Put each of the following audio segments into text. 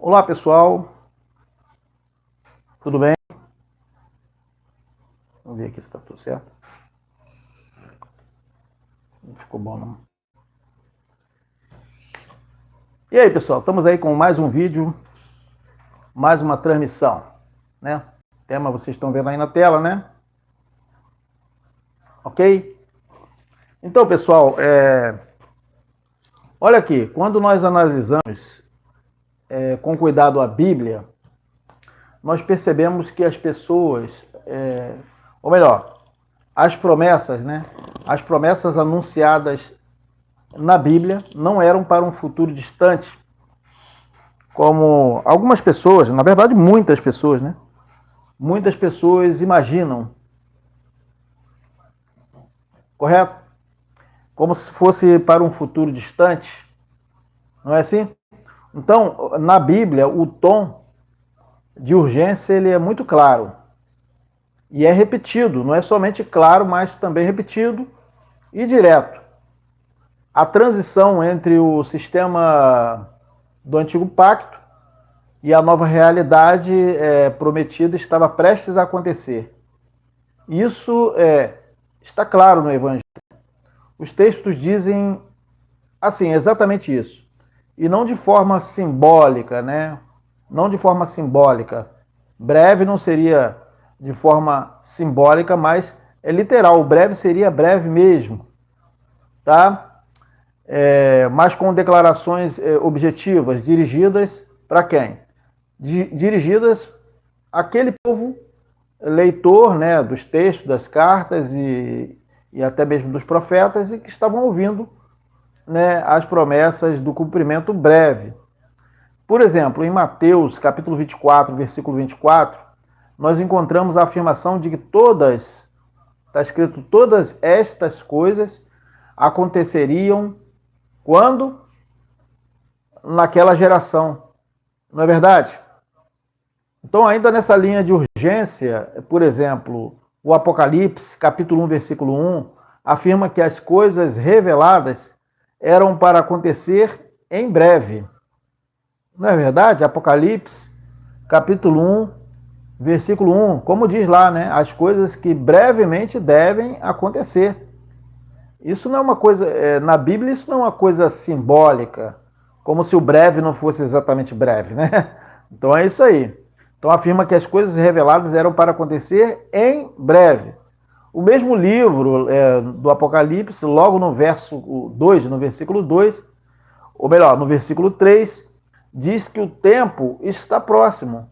Olá, pessoal. Tudo bem? Vamos ver aqui se está tudo certo. Não ficou bom, não. E aí, pessoal? Estamos aí com mais um vídeo, mais uma transmissão, né? O tema vocês estão vendo aí na tela, né? Ok? Então, pessoal, olha aqui. Quando nós analisamos com cuidado a Bíblia, nós percebemos que as pessoas, ou melhor, as promessas, né? As promessas anunciadas na Bíblia não eram para um futuro distante, como algumas pessoas, na verdade muitas pessoas, né? Muitas pessoas imaginam, correto? Como se fosse para um futuro distante, não é assim? Então, na Bíblia, o tom de urgência ele é muito claro e é repetido, não é somente claro, mas também repetido e direto. A transição entre o sistema do antigo pacto e a nova realidade prometida estava prestes a acontecer. Isso está claro no Evangelho. Os textos dizem assim, exatamente isso. E não de forma simbólica, né? Não de forma simbólica. Breve não seria de forma simbólica, mas é literal. O breve seria breve mesmo, tá? Mas com declarações objetivas, dirigidas para quem? Dirigidas àquele povo leitor, né, dos textos, das cartas e até mesmo dos profetas, e que estavam ouvindo, né, as promessas do cumprimento breve. Por exemplo, em Mateus, capítulo 24, versículo 24, nós encontramos a afirmação de que está escrito, todas estas coisas aconteceriam quando? Naquela geração. Não é verdade? Então, ainda nessa linha de urgência, por exemplo, o Apocalipse, capítulo 1, versículo 1, afirma que as coisas reveladas eram para acontecer em breve. Não é verdade? Apocalipse, capítulo 1, versículo 1, como diz lá, né? As coisas que brevemente devem acontecer. Isso não é uma coisa, na Bíblia isso não é uma coisa simbólica, como se o breve não fosse exatamente breve, né? Então é isso aí. Então afirma que as coisas reveladas eram para acontecer em breve. O mesmo livro do Apocalipse, logo no verso 2, no versículo 2, ou melhor, no versículo 3, diz que o tempo está próximo.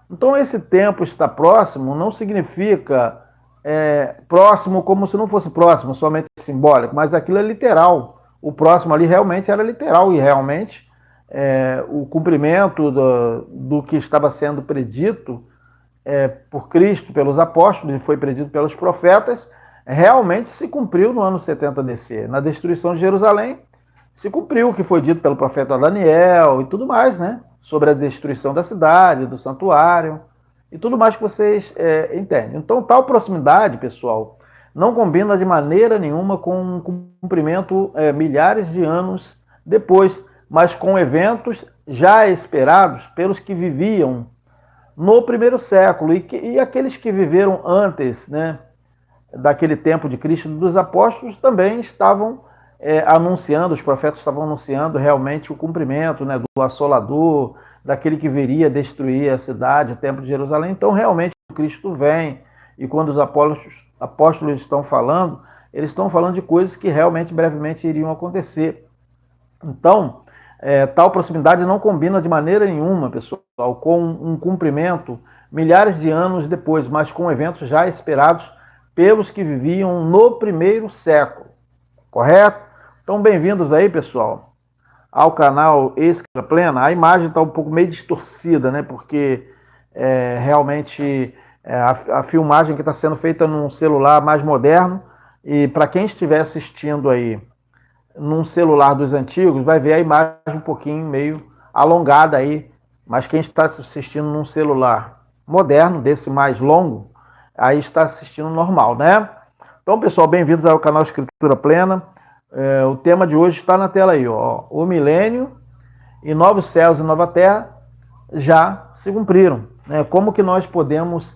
Então esse tempo está próximo não significa próximo como se não fosse próximo, somente simbólico, mas aquilo é literal. O próximo ali realmente era literal e realmente o cumprimento do que estava sendo predito por Cristo, pelos apóstolos, e foi predito pelos profetas, realmente se cumpriu no ano 70 DC. Na destruição de Jerusalém, se cumpriu o que foi dito pelo profeta Daniel e tudo mais, né? Sobre a destruição da cidade, do santuário e tudo mais que vocês entendem. Então, tal proximidade, pessoal, não combina de maneira nenhuma com um cumprimento milhares de anos depois, mas com eventos já esperados pelos que viviam no primeiro século e aqueles que viveram antes, né, daquele tempo de Cristo dos apóstolos também estavam anunciando, os profetas estavam anunciando realmente o cumprimento, né, do assolador, daquele que viria destruir a cidade, o templo de Jerusalém. Então realmente Cristo vem, e quando os apóstolos estão falando, eles estão falando de coisas que realmente brevemente iriam acontecer. Então, tal proximidade não combina de maneira nenhuma, pessoal, com um cumprimento milhares de anos depois, mas com eventos já esperados pelos que viviam no primeiro século, correto? Então, bem-vindos aí, pessoal, ao canal Escritura Plena. A imagem está um pouco meio distorcida, né? Porque realmente a filmagem que está sendo feita num celular mais moderno, e para quem estiver assistindo aí num celular dos antigos, vai ver a imagem um pouquinho meio alongada aí, mas quem está assistindo num celular moderno, desse mais longo, aí está assistindo normal, né? Então, pessoal, bem-vindos ao canal Escritura Plena. O tema de hoje está na tela aí, ó. O milênio e novos céus e nova terra já se cumpriram. Né? Como que nós podemos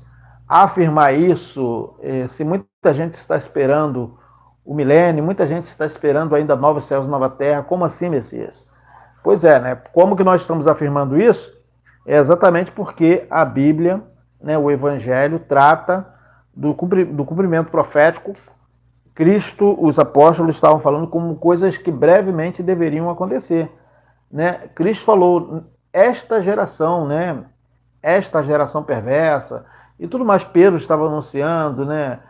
afirmar isso se muita gente está esperando o milênio, muita gente está esperando ainda novos céus e nova terra? Como assim, Messias? Pois é, né? Como que nós estamos afirmando isso? É exatamente porque a Bíblia, né, o Evangelho, trata do cumprimento profético. Cristo, os apóstolos estavam falando como coisas que brevemente deveriam acontecer. Né? Cristo falou, esta geração, né, esta geração perversa, e tudo mais. Pedro estava anunciando, né,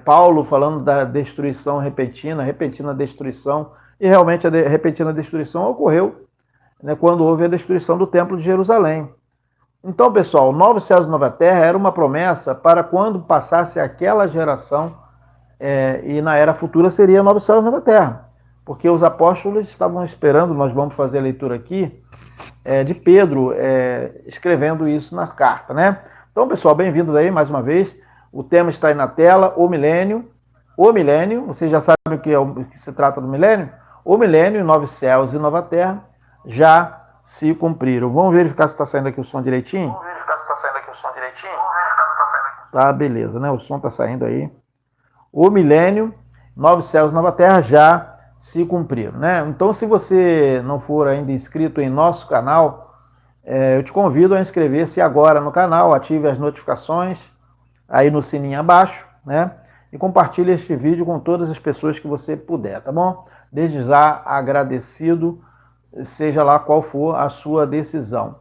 Paulo falando da destruição repentina destruição, e realmente a repentina destruição ocorreu, né, quando houve a destruição do Templo de Jerusalém. Então, pessoal, novos céus e nova terra era uma promessa para quando passasse aquela geração, e na era futura seria novos céus e nova terra, porque os apóstolos estavam esperando. Nós vamos fazer a leitura aqui de Pedro escrevendo isso na carta, né? Então, pessoal, bem-vindos aí mais uma vez. O tema está aí na tela, o milênio. O milênio, vocês já sabem o que se trata do milênio? O milênio, novos céus e nova terra já se cumpriram. Vamos verificar se está saindo aqui o som direitinho? Tá, beleza, né? O som está saindo aí. O milênio, novos céus e nova terra já se cumpriram, né? Então, se você não for ainda inscrito em nosso canal, eu te convido a inscrever-se agora no canal, ative as notificações aí no sininho abaixo, né? E compartilhe este vídeo com todas as pessoas que você puder, tá bom? Desde já agradecido, seja lá qual for a sua decisão.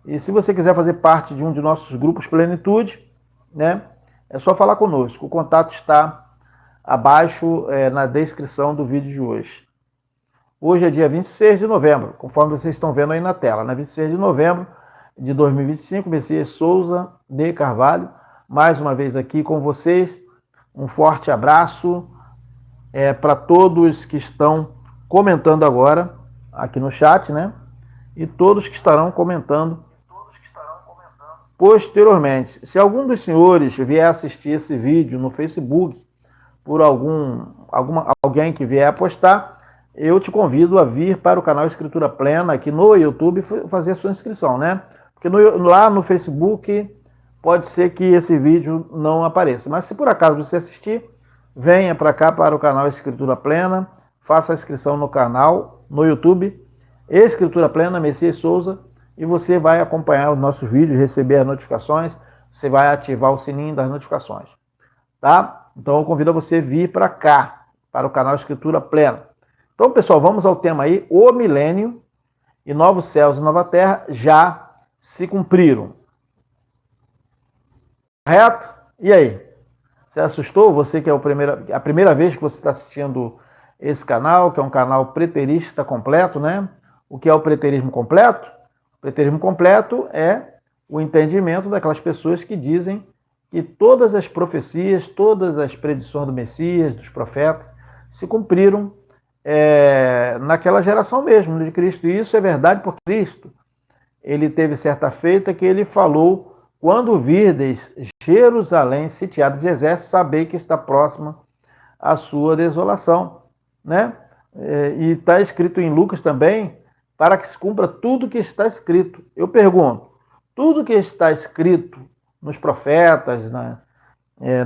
E se você quiser fazer parte de um de nossos grupos Plenitude, né? É só falar conosco. O contato está abaixo na descrição do vídeo de hoje. Hoje é dia 26 de novembro, conforme vocês estão vendo aí na tela, né? 26 de novembro de 2025, Messias Souza de Carvalho, mais uma vez aqui com vocês. Um forte abraço para todos que estão comentando agora aqui no chat, né? E todos que estarão comentando posteriormente. Se algum dos senhores vier assistir esse vídeo no Facebook, por alguém que vier postar, eu te convido a vir para o canal Escritura Plena aqui no YouTube fazer a sua inscrição, né? Porque lá no Facebook pode ser que esse vídeo não apareça. Mas se por acaso você assistir, venha para cá para o canal Escritura Plena, faça a inscrição no canal, no YouTube, Escritura Plena, Messias Souza, e você vai acompanhar os nossos vídeos, receber as notificações, você vai ativar o sininho das notificações, tá? Então eu convido a você vir para cá, para o canal Escritura Plena. Então, pessoal, vamos ao tema aí, o milênio e novos céus e nova terra já se cumpriram. Correto? E aí? Você assustou? Você que é a primeira vez que você está assistindo esse canal, que é um canal preterista completo, né? O que é o preterismo completo? O preterismo completo é o entendimento daquelas pessoas que dizem que todas as profecias, todas as predições do Messias, dos profetas, se cumpriram naquela geração mesmo de Cristo. E isso é verdade porque Cristo, ele teve certa feita que ele falou: quando virdes Jerusalém sitiada de exército, sabei que está próxima a sua desolação, né? E está escrito em Lucas também, para que se cumpra tudo que está escrito. Eu pergunto, tudo que está escrito nos profetas,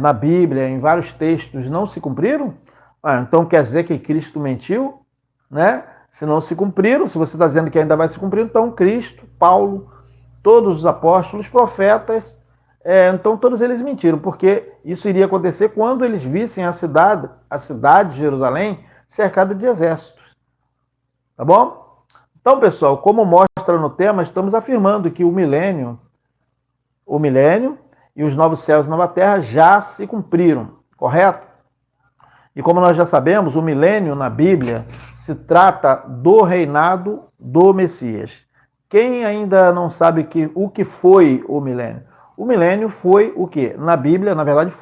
na Bíblia, em vários textos, não se cumpriram? Então quer dizer que Cristo mentiu, né? Se não se cumpriram, se você está dizendo que ainda vai se cumprir, então Cristo, Paulo, todos os apóstolos, profetas, então todos eles mentiram, porque isso iria acontecer quando eles vissem a cidade de Jerusalém cercada de exércitos. Tá bom? Então, pessoal, como mostra no tema, estamos afirmando que o milênio e os novos céus e nova terra já se cumpriram, correto? E como nós já sabemos, o milênio na Bíblia se trata do reinado do Messias. Quem ainda não sabe o que foi o milênio? O milênio foi o quê? Na Bíblia, na verdade,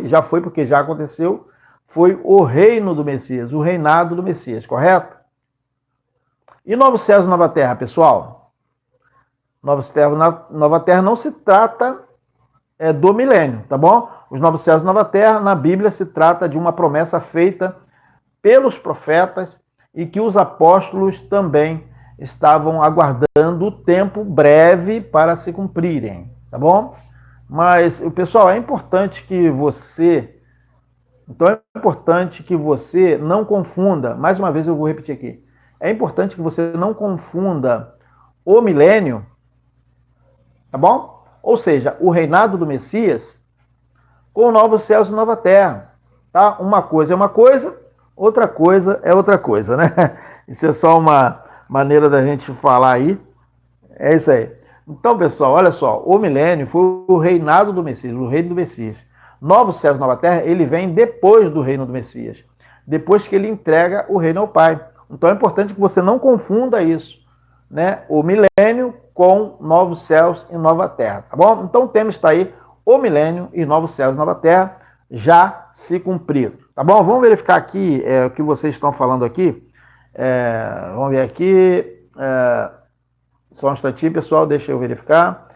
já foi porque já aconteceu, foi o reino do Messias, o reinado do Messias, correto? E novos céus e nova terra, pessoal? Novos céus e nova terra não se trata do milênio, tá bom? Os novos céus e nova terra, na Bíblia, se trata de uma promessa feita pelos profetas e que os apóstolos também estavam aguardando o tempo breve para se cumprirem, tá bom? Mas, pessoal, é importante que você... Então é importante que você não confunda, mais uma vez eu vou repetir aqui, é importante que você não confunda o milênio, tá bom? Ou seja, o reinado do Messias com novos céus e nova terra, tá? Uma coisa é uma coisa, outra coisa é outra coisa, né? Isso é só uma maneira da gente falar aí, é isso aí. Então, pessoal, olha só, o milênio foi o reinado do Messias, o reino do Messias. Novos céus e nova terra, ele vem depois do reino do Messias, depois que ele entrega o reino ao Pai. Então é importante que você não confunda isso, né? O milênio com novos céus e nova terra, tá bom? Então o tema está aí, o milênio e novos céus e nova terra já se cumpriram, tá bom? Vamos verificar aqui o que vocês estão falando aqui. Vamos ver aqui. Só um instantinho, pessoal, deixa eu verificar.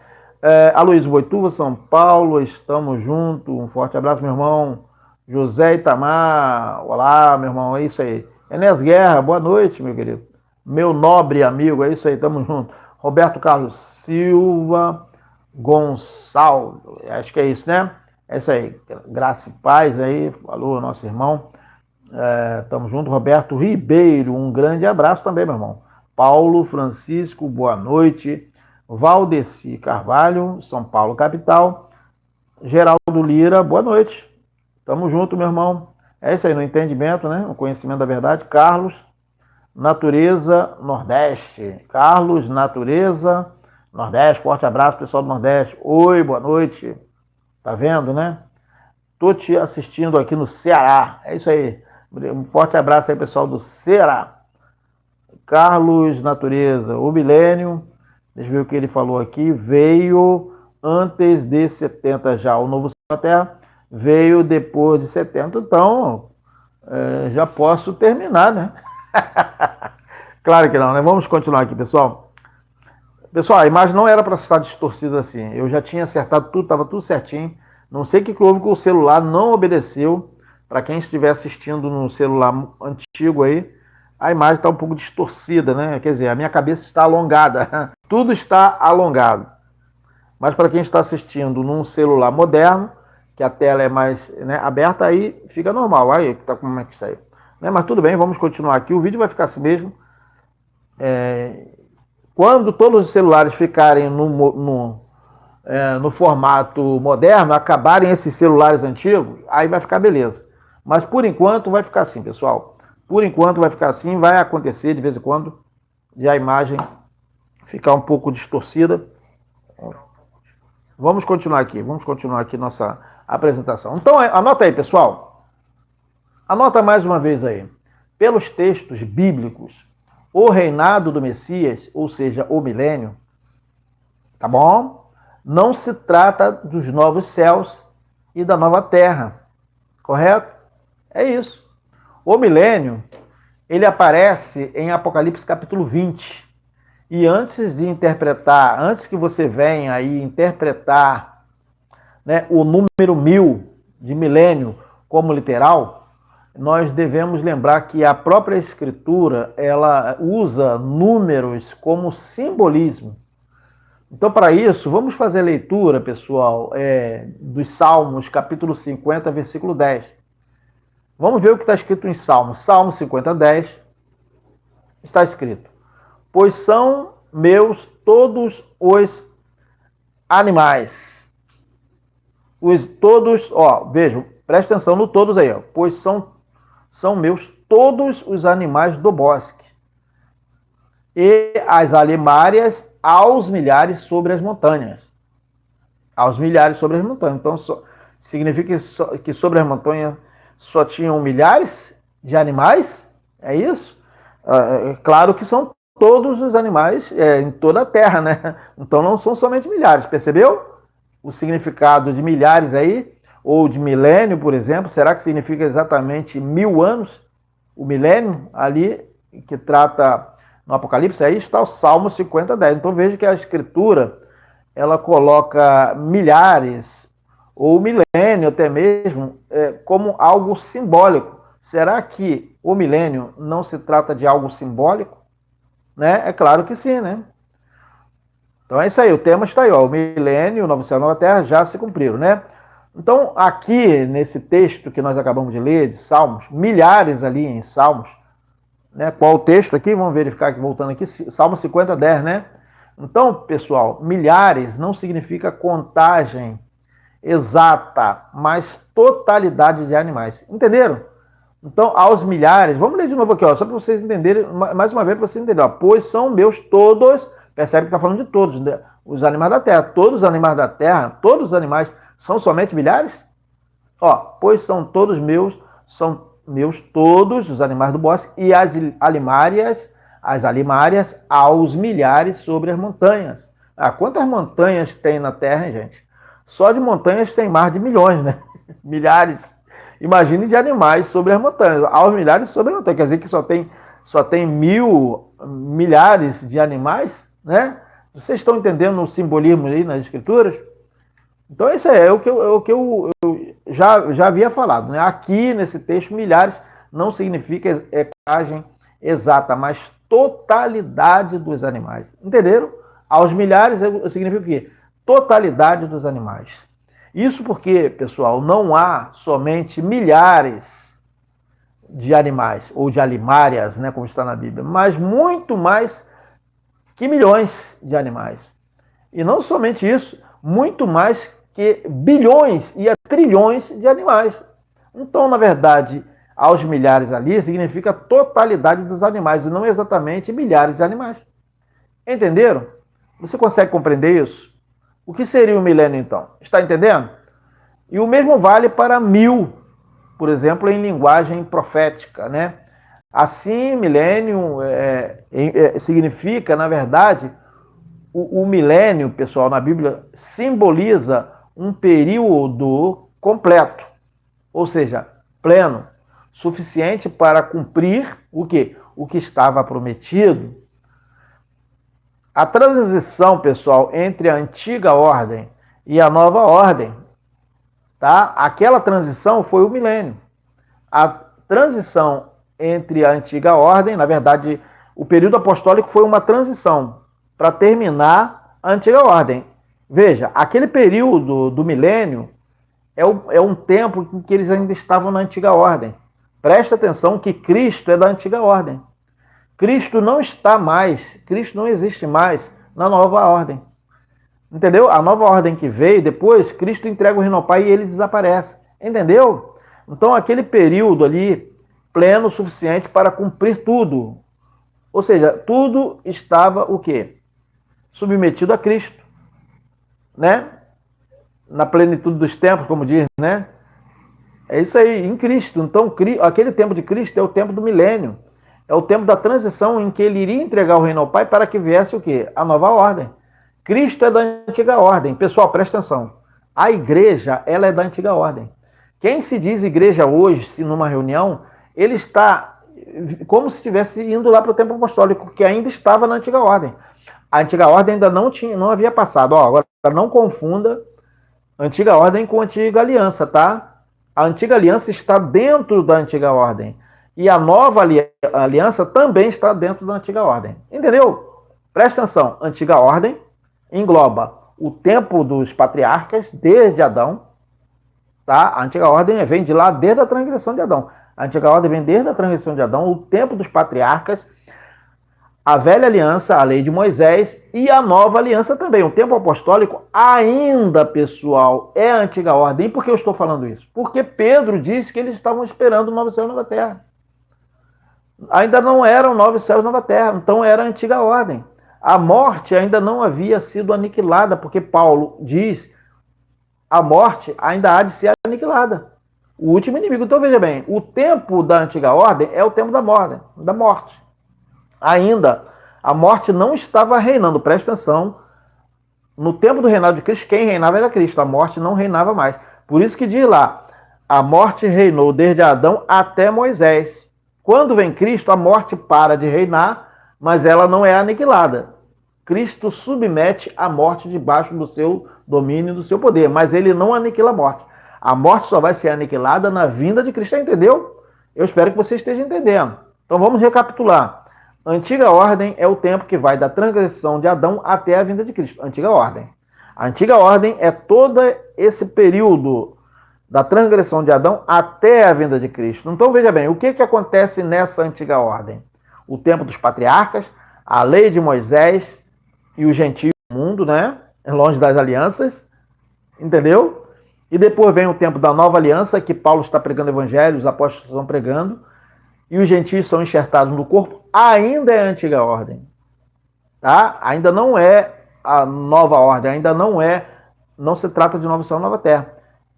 Aloysio Boituva, São Paulo, estamos juntos. Um forte abraço, meu irmão. José Itamar, olá, meu irmão, é isso aí. Enéas Guerra, boa noite, meu querido. Meu nobre amigo, é isso aí, estamos juntos. Roberto Carlos Silva Gonçalves, acho que é isso, né? É isso aí, graça e paz aí, falou nosso irmão. Estamos juntos. Roberto Ribeiro, um grande abraço também, meu irmão. Paulo Francisco, boa noite. Valdeci Carvalho, São Paulo, capital. Geraldo Lira, boa noite. Tamo junto, meu irmão. É isso aí, no entendimento, né? No conhecimento da verdade. Carlos, Natureza Nordeste. Carlos, Natureza Nordeste. Forte abraço, pessoal do Nordeste. Oi, boa noite. Tá vendo, né? Tô te assistindo aqui no Ceará. É isso aí. Um forte abraço aí, pessoal do Ceará. Carlos, Natureza, o milênio, deixa eu ver o que ele falou aqui, veio antes de 70 já, o novo céu da terra veio depois de 70, então já posso terminar, né? Claro que não, né? Vamos continuar aqui, pessoal. Pessoal, a imagem não era para estar distorcida assim, eu já tinha acertado tudo, estava tudo certinho, não sei o que houve com o celular, não obedeceu, para quem estiver assistindo no celular antigo aí, a imagem está um pouco distorcida, né? Quer dizer, a minha cabeça está alongada. Tudo está alongado. Mas para quem está assistindo num celular moderno, que a tela é mais, né, aberta, aí fica normal. Aí, tá, como é que está aí? Né? Mas tudo bem, vamos continuar aqui. O vídeo vai ficar assim mesmo. Quando todos os celulares ficarem no formato moderno, acabarem esses celulares antigos, aí vai ficar beleza. Mas por enquanto vai ficar assim, pessoal. Por enquanto vai ficar assim, vai acontecer de vez em quando de a imagem ficar um pouco distorcida. Vamos continuar aqui nossa apresentação. Então anota aí, pessoal. Anota mais uma vez aí. Pelos textos bíblicos, o reinado do Messias, ou seja, o milênio, tá bom? Não se trata dos novos céus e da nova terra, correto? É isso. O milênio, ele aparece em Apocalipse capítulo 20. E antes de interpretar, antes que você venha aí interpretar, né, o número 1000 de milênio como literal, nós devemos lembrar que a própria Escritura, ela usa números como simbolismo. Então, para isso, vamos fazer a leitura, pessoal, dos Salmos, capítulo 50, versículo 10. Vamos ver o que está escrito em Salmos. Salmo 50, 10, está escrito: pois são meus todos os animais. Vejam, presta atenção no todos aí, ó. Pois são meus todos os animais do bosque, e as alimárias aos milhares sobre as montanhas. Aos milhares sobre as montanhas. Então, significa que sobre as montanhas só tinham milhares de animais? É isso? Claro que são todos os animais em toda a terra, né? Então não são somente milhares, percebeu? O significado de milhares aí, ou de milênio, por exemplo, será que significa exatamente 1000 anos? O milênio ali, que trata no Apocalipse, aí está o Salmo 50, 10. Então veja que a Escritura, ela coloca milhares, ou milênio até mesmo, como algo simbólico. Será que o milênio não se trata de algo simbólico? né? É claro que sim, né? Então é isso aí, o tema está aí, ó, o milênio, o novo céu e a nova terra já se cumpriram, né? Então, aqui nesse texto que nós acabamos de ler, de Salmos, milhares ali em Salmos, né? Qual o texto aqui? Vamos verificar aqui, voltando aqui, Salmo 50, 10, né? Então, pessoal, milhares não significa contagem exata, mas totalidade de animais. Entenderam? Então, aos milhares, vamos ler de novo aqui, ó, só para vocês entenderem, mais uma vez para vocês entenderem, ó, pois são meus todos, percebe que está falando de todos, né? Os animais da terra, todos os animais da terra, todos os animais são somente milhares? Ó, pois são meus todos os animais do bosque e as alimárias aos milhares sobre as montanhas. Ah, quantas montanhas tem na terra, hein, gente? Só de montanhas tem mais de milhões, né? Milhares. Imagine de animais sobre as montanhas, aos milhares sobre as montanhas. Quer dizer que só tem milhares de animais, né? Vocês estão entendendo o simbolismo aí nas escrituras? Então, isso é o que eu já havia falado, né? Aqui, nesse texto, milhares não significa contagem exata, mas totalidade dos animais. Entenderam? Aos milhares significa o quê? Totalidade dos animais. Isso porque, pessoal, não há somente milhares de animais, ou de alimárias, né, como está na Bíblia, mas muito mais que milhões de animais. E não somente isso, muito mais que bilhões e trilhões de animais. Então, na verdade, aos milhares ali significa a totalidade dos animais, e não exatamente milhares de animais. Entenderam? Você consegue compreender isso? O que seria o milênio, então? Está entendendo? E o mesmo vale para 1000, por exemplo, em linguagem profética, né? Assim, milênio significa, na verdade, o milênio, pessoal, na Bíblia, simboliza um período completo, ou seja, pleno, suficiente para cumprir o quê? O que estava prometido. A transição, pessoal, entre a antiga ordem e a nova ordem, tá? Aquela transição foi o milênio. A transição entre a antiga ordem, na verdade, o período apostólico foi uma transição para terminar a antiga ordem. Veja, aquele período do milênio é um tempo em que eles ainda estavam na antiga ordem. Presta atenção que Cristo é da antiga ordem. Cristo não está mais, Cristo não existe mais na nova ordem. Entendeu? A nova ordem que veio depois, Cristo entrega o reino ao Pai e ele desaparece. Entendeu? Então, aquele período ali, pleno o suficiente para cumprir tudo. Ou seja, tudo estava o quê? Submetido a Cristo. Né? Na plenitude dos tempos, como diz, né? É isso aí, em Cristo. Então, aquele tempo de Cristo é o tempo do milênio. É o tempo da transição em que ele iria entregar o reino ao Pai para que viesse o quê? A nova ordem. Cristo é da antiga ordem. Pessoal, presta atenção. A igreja, ela é da antiga ordem. Quem se diz igreja hoje, se numa reunião, ele está como se estivesse indo lá para o tempo apostólico, que ainda estava na antiga ordem. A antiga ordem ainda não havia passado. Ó, agora, não confunda antiga ordem com antiga aliança, tá? A antiga aliança está dentro da antiga ordem. E a nova aliança também está dentro da antiga ordem. Entendeu? Presta atenção. Antiga ordem engloba o tempo dos patriarcas, desde Adão. Tá? A antiga ordem vem de lá desde a transgressão de Adão. A antiga ordem vem desde a transgressão de Adão, o tempo dos patriarcas, a velha aliança, a lei de Moisés, e a nova aliança também. O tempo apostólico ainda, pessoal, é a antiga ordem. E por que eu estou falando isso? Porque Pedro disse que eles estavam esperando o novo céu e nova terra. Ainda não eram novos céus e nova terra, então era a antiga ordem. A morte ainda não havia sido aniquilada, porque Paulo diz a morte ainda há de ser aniquilada. O último inimigo. Então veja bem, o tempo da antiga ordem é o tempo da morte. Ainda, a morte não estava reinando, presta atenção. No tempo do reinado de Cristo, quem reinava era Cristo, a morte não reinava mais. Por isso que diz lá, a morte reinou desde Adão até Moisés. Quando vem Cristo, a morte para de reinar, mas ela não é aniquilada. Cristo submete a morte debaixo do seu domínio e do seu poder, mas ele não aniquila a morte. A morte só vai ser aniquilada na vinda de Cristo, entendeu? Eu espero que você esteja entendendo. Então vamos recapitular. A antiga ordem é o tempo que vai da transgressão de Adão até a vinda de Cristo. Antiga ordem. A antiga ordem é todo esse período da transgressão de Adão até a vinda de Cristo. Então veja bem, o que acontece nessa antiga ordem? O tempo dos patriarcas, a lei de Moisés e o gentio mundo, né? Longe das alianças, entendeu? E depois vem o tempo da nova aliança, que Paulo está pregando o evangelho, os apóstolos estão pregando, e os gentios são enxertados no corpo. Ainda é a antiga ordem, tá? Ainda não é a nova ordem, ainda não se trata de nova céu, nova terra.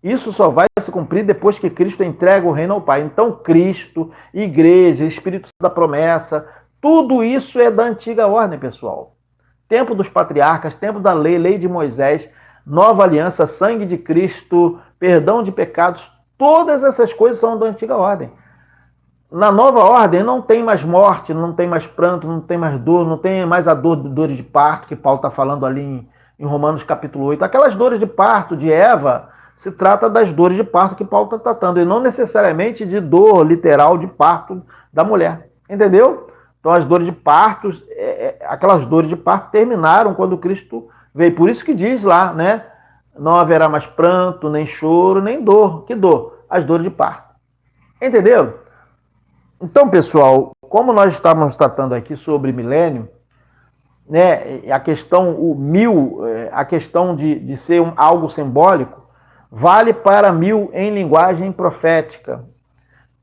Isso só vai se cumprir depois que Cristo entrega o reino ao Pai. Então, Cristo, igreja, Espírito da promessa, tudo isso é da antiga ordem, pessoal. Tempo dos patriarcas, tempo da lei, lei de Moisés, nova aliança, sangue de Cristo, perdão de pecados, todas essas coisas são da antiga ordem. Na nova ordem não tem mais morte, não tem mais pranto, não tem mais dor, não tem mais a dores de parto, que Paulo está falando ali em Romanos capítulo 8. Aquelas dores de parto de Eva, se trata das dores de parto que Paulo está tratando, e não necessariamente de dor literal de parto da mulher. Entendeu? Então as dores de parto, aquelas dores de parto terminaram quando Cristo veio. Por isso que diz lá, né? Não haverá mais pranto, nem choro, nem dor. Que dor? As dores de parto. Entendeu? Então, pessoal, como nós estávamos tratando aqui sobre milênio, né, a questão, a questão de ser algo simbólico, vale para 1000 em linguagem profética.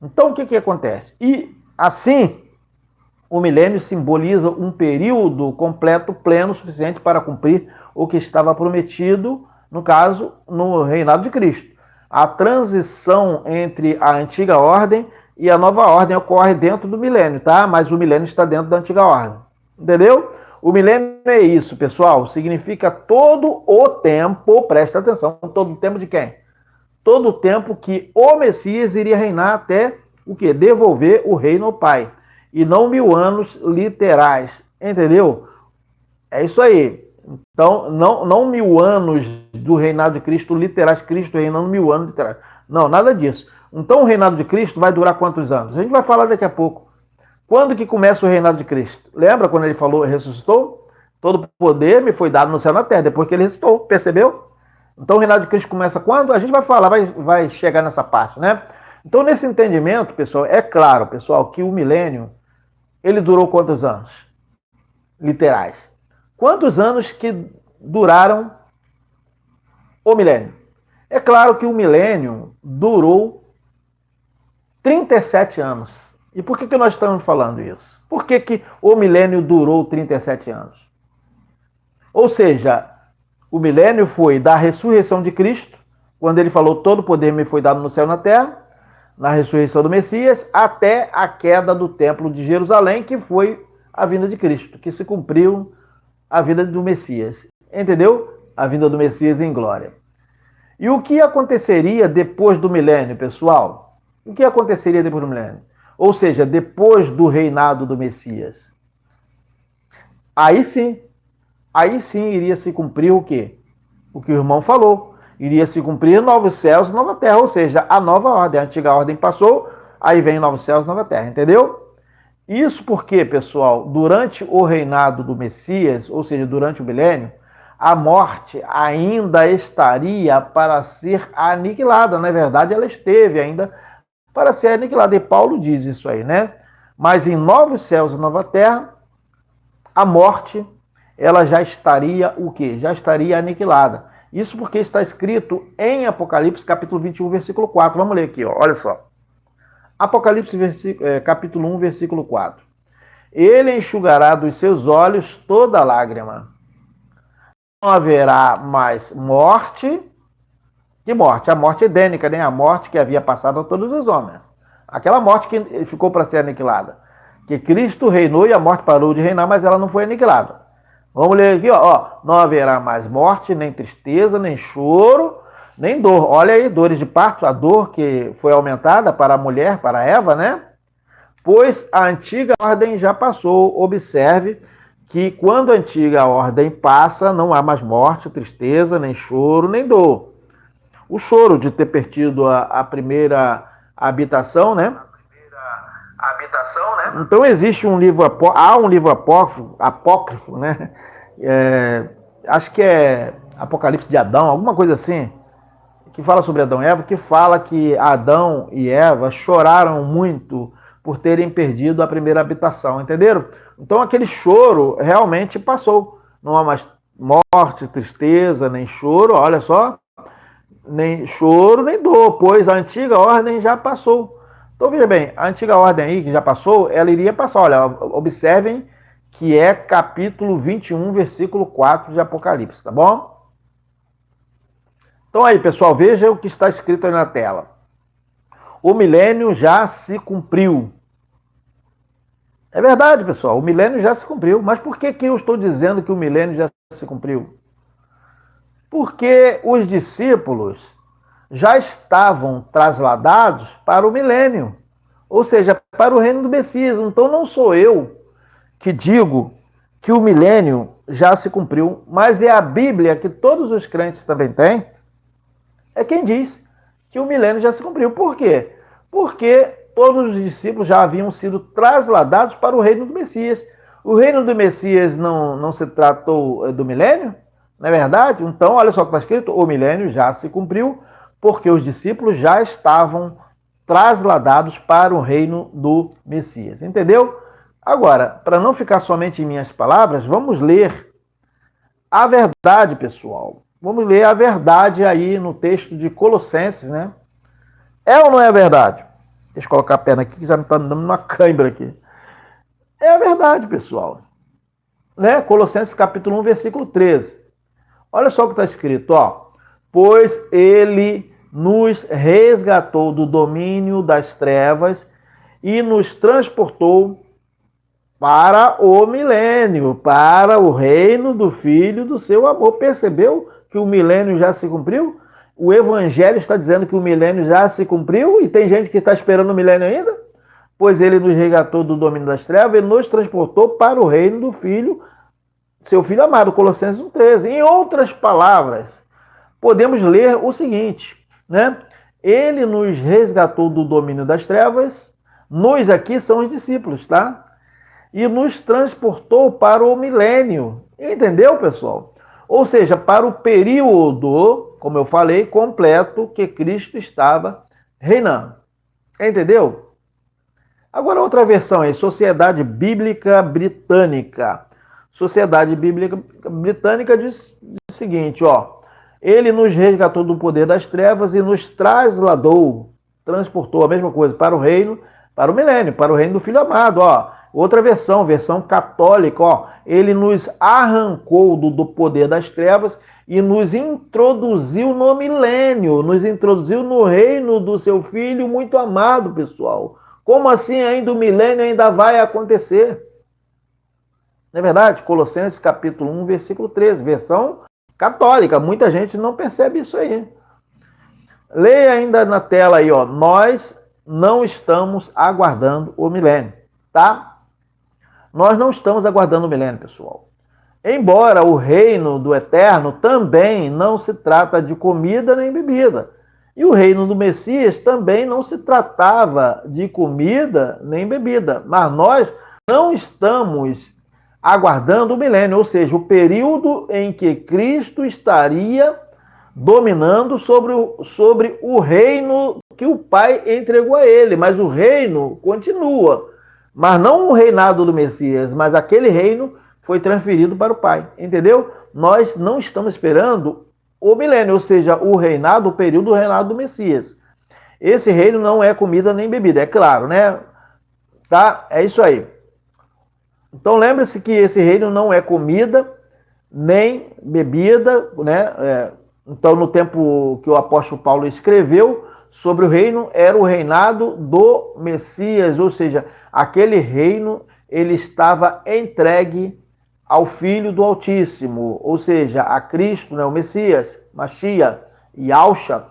Então, o que acontece? E, assim, o milênio simboliza um período completo, pleno, suficiente para cumprir o que estava prometido, no caso, no reinado de Cristo. A transição entre a antiga ordem e a nova ordem ocorre dentro do milênio, tá? Mas o milênio está dentro da antiga ordem. Entendeu? O milênio é isso, pessoal. Significa todo o tempo, presta atenção, todo o tempo de quem? Todo o tempo que o Messias iria reinar até o quê? Devolver o reino ao Pai. E não 1000 anos literais. Entendeu? É isso aí. Então, não 1000 anos do reinado de Cristo literais, Cristo reinando 1000 anos literais. Não, nada disso. Então o reinado de Cristo vai durar quantos anos? A gente vai falar daqui a pouco. Quando que começa o reinado de Cristo? Lembra quando ele falou, ressuscitou? Todo poder me foi dado no céu e na terra, depois que ele ressuscitou, percebeu? Então o reinado de Cristo começa quando? A gente vai falar, vai chegar nessa parte, né? Então nesse entendimento, pessoal, é claro, pessoal, que o milênio, ele durou quantos anos? Literais. Quantos anos que duraram o milênio? É claro que o milênio durou 37 anos. E por que nós estamos falando isso? Por que o milênio durou 37 anos? Ou seja, o milênio foi da ressurreição de Cristo, quando ele falou, todo poder me foi dado no céu e na terra, na ressurreição do Messias, até a queda do templo de Jerusalém, que foi a vinda de Cristo, que se cumpriu a vinda do Messias. Entendeu? A vinda do Messias em glória. E o que aconteceria depois do milênio, pessoal? O que aconteceria depois do milênio? Ou seja, depois do reinado do Messias. Aí sim iria se cumprir o quê? O que o irmão falou. Iria se cumprir novos céus e nova terra, ou seja, a nova ordem. A antiga ordem passou, aí vem novos céus e nova terra, entendeu? Isso porque, pessoal, durante o reinado do Messias, ou seja, durante o milênio, a morte ainda estaria para ser aniquilada. Na verdade, ela esteve ainda para ser aniquilada. E Paulo diz isso aí, né? Mas em novos céus e nova terra, a morte, ela já estaria o quê? Já estaria aniquilada. Isso porque está escrito em Apocalipse, capítulo 21, versículo 4. Vamos ler aqui, ó. Olha só. Apocalipse, capítulo 1, versículo 4. Ele enxugará dos seus olhos toda lágrima. Não haverá mais morte. Que morte? A morte edênica, né? A morte que havia passado a todos os homens. Aquela morte que ficou para ser aniquilada. Que Cristo reinou e a morte parou de reinar, mas ela não foi aniquilada. Vamos ler aqui, ó. Não haverá mais morte, nem tristeza, nem choro, nem dor. Olha aí, dores de parto, a dor que foi aumentada para a mulher, para Eva, né? Pois a antiga ordem já passou. Observe que quando a antiga ordem passa, não há mais morte, tristeza, nem choro, nem dor. O choro de ter perdido a primeira habitação, né? Então existe um livro, há um livro apócrifo, né? Acho que é Apocalipse de Adão, alguma coisa assim, que fala sobre Adão e Eva, que fala que Adão e Eva choraram muito por terem perdido a primeira habitação, entenderam? Então aquele choro realmente passou. Não há mais morte, tristeza, nem choro, olha só, nem choro, nem dor, pois a antiga ordem já passou. Então veja bem, a antiga ordem aí que já passou, ela iria passar. Olha, observem que é capítulo 21, versículo 4 de Apocalipse, tá bom? Então aí, pessoal, veja o que está escrito aí na tela. O milênio já se cumpriu. É verdade, pessoal, o milênio já se cumpriu. Mas por que eu estou dizendo que o milênio já se cumpriu? Porque os discípulos já estavam trasladados para o milênio, ou seja, para o reino do Messias. Então não sou eu que digo que o milênio já se cumpriu, mas é a Bíblia, que todos os crentes também têm, é quem diz que o milênio já se cumpriu. Por quê? Porque todos os discípulos já haviam sido trasladados para o reino do Messias. O reino do Messias não se tratou do milênio, não é verdade? Então, olha só o que está escrito, o milênio já se cumpriu, porque os discípulos já estavam trasladados para o reino do Messias. Entendeu? Agora, para não ficar somente em minhas palavras, vamos ler a verdade, pessoal. Vamos ler a verdade aí no texto de Colossenses, né? É ou não é a verdade? Deixa eu colocar a perna aqui, que já me está dando uma cãibra aqui. É a verdade, pessoal. Né? Colossenses capítulo 1, versículo 13. Olha só o que está escrito, ó. Pois ele nos resgatou do domínio das trevas e nos transportou para o milênio, para o reino do Filho do seu amor. Percebeu que o milênio já se cumpriu? O Evangelho está dizendo que o milênio já se cumpriu e tem gente que está esperando o milênio ainda? Pois ele nos resgatou do domínio das trevas e nos transportou para o reino do Filho, seu Filho amado, Colossenses 1,13. Em outras palavras, podemos ler o seguinte, né? Ele nos resgatou do domínio das trevas, nós aqui são os discípulos, tá? E nos transportou para o milênio. Entendeu, pessoal? Ou seja, para o período, como eu falei, completo que Cristo estava reinando. Entendeu? Agora outra versão aí, Sociedade Bíblica Britânica. Sociedade Bíblica Britânica diz o seguinte, ó. Ele nos resgatou do poder das trevas e nos trasladou, transportou a mesma coisa, para o reino, para o milênio, para o reino do Filho amado, ó. Outra versão católica, ó. Ele nos arrancou do poder das trevas e nos introduziu no milênio, nos introduziu no reino do seu Filho muito amado, pessoal. Como assim ainda o milênio ainda vai acontecer? Não é verdade? Colossenses capítulo 1, versículo 13, versão católica. Muita gente não percebe isso aí. Leia ainda na tela aí, ó. Nós não estamos aguardando o milênio, tá? Nós não estamos aguardando o milênio, pessoal. Embora o reino do eterno também não se trata de comida nem bebida. E o reino do Messias também não se tratava de comida nem bebida. Mas nós não estamos aguardando o milênio, ou seja, o período em que Cristo estaria dominando sobre o reino que o Pai entregou a ele. Mas o reino continua. Mas não o reinado do Messias, mas aquele reino foi transferido para o Pai. Entendeu? Nós não estamos esperando o milênio, ou seja, o reinado, o período do reinado do Messias. Esse reino não é comida nem bebida, é claro, né? Tá? É isso aí. Então lembre-se que esse reino não é comida nem bebida, né? Então no tempo que o apóstolo Paulo escreveu sobre o reino, era o reinado do Messias, ou seja, aquele reino ele estava entregue ao Filho do Altíssimo, ou seja, a Cristo, né, o Messias, Machia e Alcha.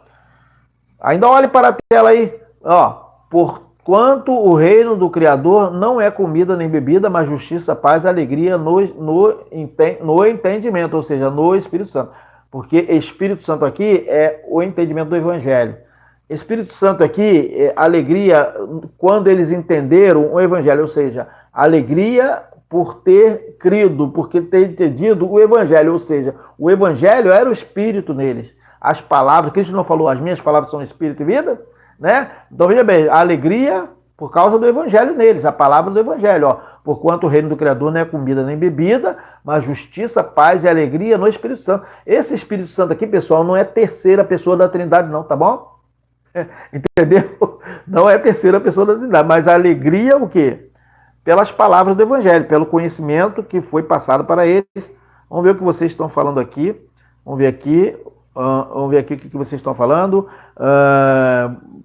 Ainda olhe para a tela aí, ó, porquanto o reino do Criador não é comida nem bebida, mas justiça, paz, alegria no entendimento, ou seja, no Espírito Santo. Porque Espírito Santo aqui é o entendimento do Evangelho. Espírito Santo aqui, alegria quando eles entenderam o Evangelho, ou seja, alegria por ter crido, porque ter entendido o Evangelho, ou seja, o Evangelho era o Espírito neles. As palavras, Cristo não falou, as minhas palavras são Espírito e vida, né? Então veja bem, a alegria por causa do Evangelho neles, a palavra do Evangelho, ó. Porquanto o reino do Criador não é comida nem bebida, mas justiça, paz e alegria no Espírito Santo. Esse Espírito Santo aqui, pessoal, não é terceira pessoa da Trindade, não, tá bom? Entendeu? Não é a terceira pessoa da Trindade, mas a alegria, o quê? Pelas palavras do Evangelho, pelo conhecimento que foi passado para eles. Vamos ver o que vocês estão falando aqui. Vamos ver aqui o que vocês estão falando.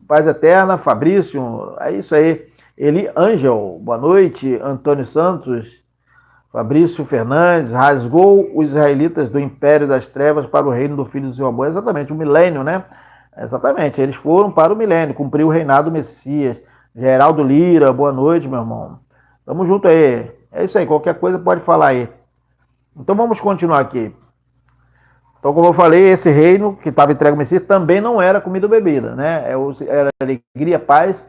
Paz Eterna, Fabrício, é isso aí. Eli Ângel, boa noite. Antônio Santos, Fabrício Fernandes, rasgou os israelitas do império das trevas para o reino do Filho do seu amor. Exatamente, o milênio, né? Exatamente, eles foram para o milênio, cumpriu o reinado do Messias. Geraldo Lira, boa noite, meu irmão. Tamo junto aí. É isso aí, qualquer coisa pode falar aí. Então vamos continuar aqui. Então, como eu falei, esse reino que estava entregue ao Messias também não era comida ou bebida, né? Era alegria, paz,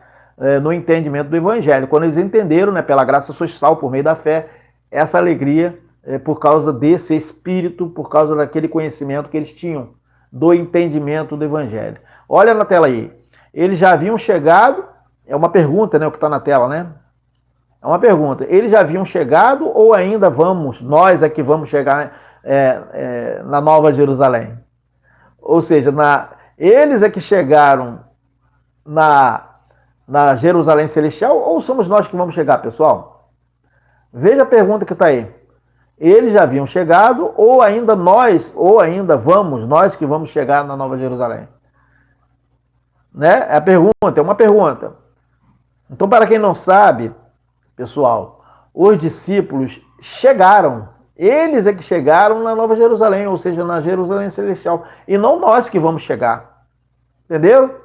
no entendimento do Evangelho. Quando eles entenderam, né, pela graça sois salvos por meio da fé, essa alegria por causa desse Espírito, por causa daquele conhecimento que eles tinham, do entendimento do Evangelho. Olha na tela aí. Eles já haviam chegado, é uma pergunta, né, o que está na tela, né? É uma pergunta. Eles já haviam chegado ou ainda nós é que vamos chegar na Nova Jerusalém? Ou seja, eles é que chegaram na Jerusalém Celestial ou somos nós que vamos chegar, pessoal? Veja a pergunta que está aí. Eles já haviam chegado ou ainda nós que vamos chegar na Nova Jerusalém? Né? É a pergunta, é uma pergunta. Então, para quem não sabe, pessoal, os discípulos chegaram, eles é que chegaram na Nova Jerusalém, ou seja, na Jerusalém Celestial, e não nós que vamos chegar. Entendeu?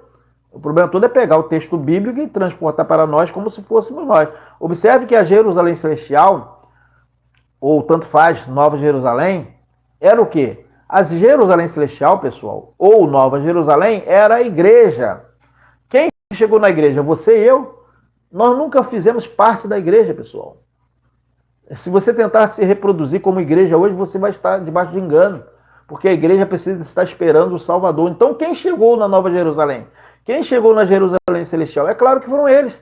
O problema todo é pegar o texto bíblico e transportar para nós como se fôssemos nós. Observe que a Jerusalém Celestial, ou tanto faz, Nova Jerusalém, era o quê? A Jerusalém Celestial, pessoal, ou Nova Jerusalém, era a igreja. Quem chegou na igreja? Você e eu? Nós nunca fizemos parte da igreja, pessoal. Se você tentar se reproduzir como igreja hoje, você vai estar debaixo de engano, porque a igreja precisa estar esperando o Salvador. Então, quem chegou na Nova Jerusalém? Quem chegou na Jerusalém Celestial? É claro que foram eles.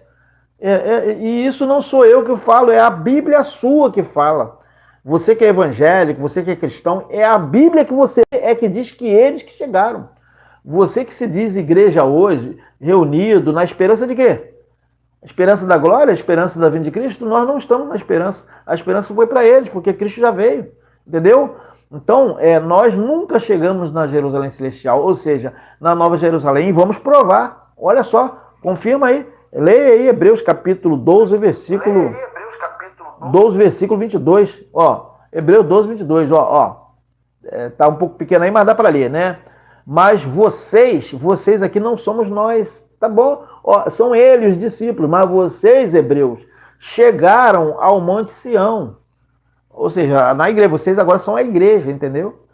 E isso não sou eu que falo, é a Bíblia sua que fala. Você que é evangélico, você que é cristão, é a Bíblia que você que diz que eles que chegaram. Você que se diz igreja hoje, reunido, na esperança de quê? A esperança da glória, a esperança da vinda de Cristo, nós não estamos na esperança. A esperança foi para eles, porque Cristo já veio. Entendeu? Então, nós nunca chegamos na Jerusalém Celestial, ou seja, na Nova Jerusalém, e vamos provar. Olha só, confirma aí. Leia aí Hebreus capítulo 12, versículo 12, versículo 22. Ó, Hebreus 12, 22. Tá um pouco pequeno aí, mas dá para ler, né? Mas vocês aqui não somos nós, tá bom? Ó, são eles, os discípulos, mas vocês, hebreus, chegaram ao Monte Sião. Ou seja, na igreja, vocês agora são a igreja, entendeu?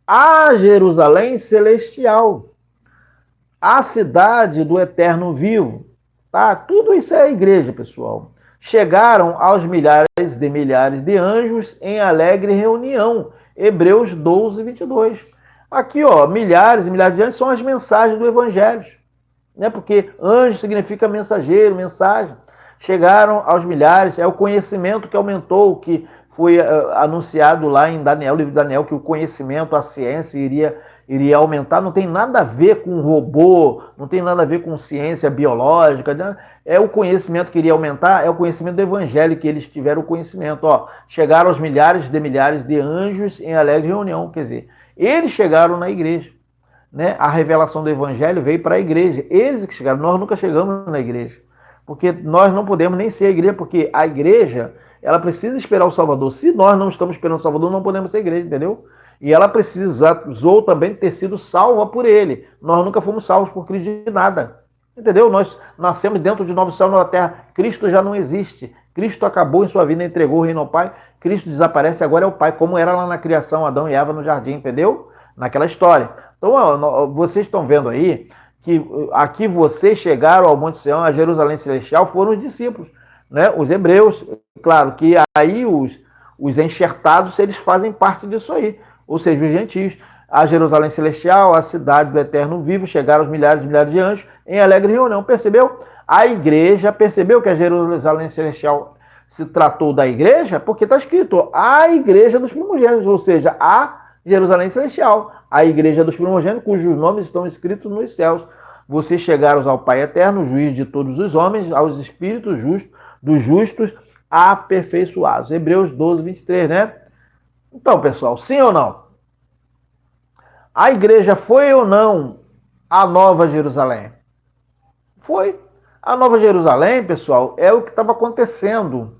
A Jerusalém Celestial, a cidade do eterno vivo, tá? Tudo isso é a igreja, pessoal. Chegaram aos milhares de anjos em alegre reunião. Hebreus 12, 22. Aqui, ó, milhares e milhares de anjos são as mensagens do Evangelho. Né? Porque anjo significa mensageiro, mensagem. Chegaram aos milhares, é o conhecimento que aumentou, que foi anunciado lá em Daniel, livro de Daniel, que o conhecimento, a ciência iria aumentar. Não tem nada a ver com robô, não tem nada a ver com ciência biológica. Né? É o conhecimento que iria aumentar, é o conhecimento do Evangelho que eles tiveram o conhecimento. Ó, chegaram aos milhares de anjos em alegre reunião, quer dizer, eles chegaram na igreja. Né? A revelação do Evangelho veio para a igreja. Eles que chegaram, nós nunca chegamos na igreja. Porque nós não podemos nem ser a igreja, porque a igreja, ela precisa esperar o Salvador. Se nós não estamos esperando o Salvador, não podemos ser igreja, entendeu? E ela precisou também ter sido salva por ele. Nós nunca fomos salvos por Cristo de nada. Entendeu? Nós nascemos dentro de novo céu, nova terra. Cristo já não existe. Cristo acabou em sua vida, entregou o reino ao Pai. Cristo desaparece, agora é o Pai, como era lá na criação, Adão e Eva no jardim, entendeu? Naquela história. Então, vocês estão vendo aí que aqui vocês chegaram ao Monte Sião, a Jerusalém Celestial, foram os discípulos, né? Os hebreus. Claro que aí os enxertados, eles fazem parte disso aí, ou seja, os gentios. A Jerusalém Celestial, a cidade do Eterno Vivo, chegaram os milhares e milhares de anjos em alegre reunião. Percebeu? A igreja, percebeu que a Jerusalém Celestial se tratou da igreja? Porque está escrito a igreja dos primogênitos, ou seja, a Jerusalém Celestial, a igreja dos primogênitos, cujos nomes estão escritos nos céus. Vocês chegaram ao Pai Eterno, juiz de todos os homens, aos espíritos justos, dos justos, aperfeiçoados. Hebreus 12, 23, né? Então, pessoal, sim ou não? A igreja foi ou não a Nova Jerusalém? Foi. A Nova Jerusalém, pessoal, é o que estava acontecendo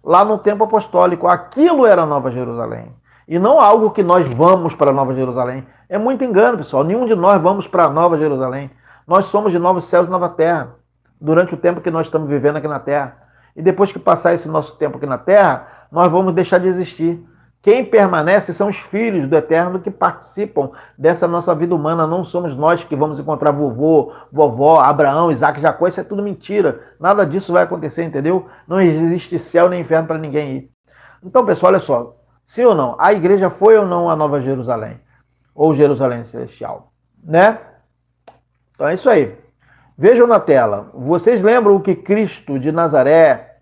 lá no tempo apostólico. Aquilo era a Nova Jerusalém. E não algo que nós vamos para a Nova Jerusalém. É muito engano, pessoal. Nenhum de nós vamos para a Nova Jerusalém. Nós somos de novos céus e nova terra, durante o tempo que nós estamos vivendo aqui na terra. E depois que passar esse nosso tempo aqui na terra, nós vamos deixar de existir. Quem permanece são os filhos do Eterno que participam dessa nossa vida humana. Não somos nós que vamos encontrar vovô, vovó, Abraão, Isaac, Jacó. Isso é tudo mentira. Nada disso vai acontecer, entendeu? Não existe céu nem inferno para ninguém ir. Então, pessoal, olha só. Sim ou não? A igreja foi ou não a Nova Jerusalém? Ou Jerusalém Celestial? Né? Então é isso aí. Vejam na tela. Vocês lembram o que Cristo de Nazaré,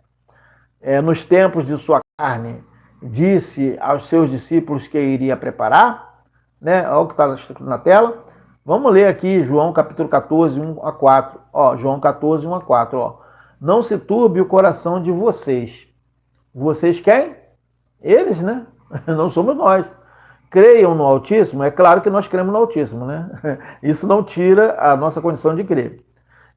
nos tempos de sua carne, disse aos seus discípulos que iria preparar? Né? Olha o que está escrito na tela. Vamos ler aqui João capítulo 14, 1 a 4. Ó, João 14, 1 a 4. Ó. Não se turbe o coração de vocês. Vocês quem? Eles, né? Não somos nós. Creiam no Altíssimo. É claro que nós cremos no Altíssimo, né? Isso não tira a nossa condição de crer.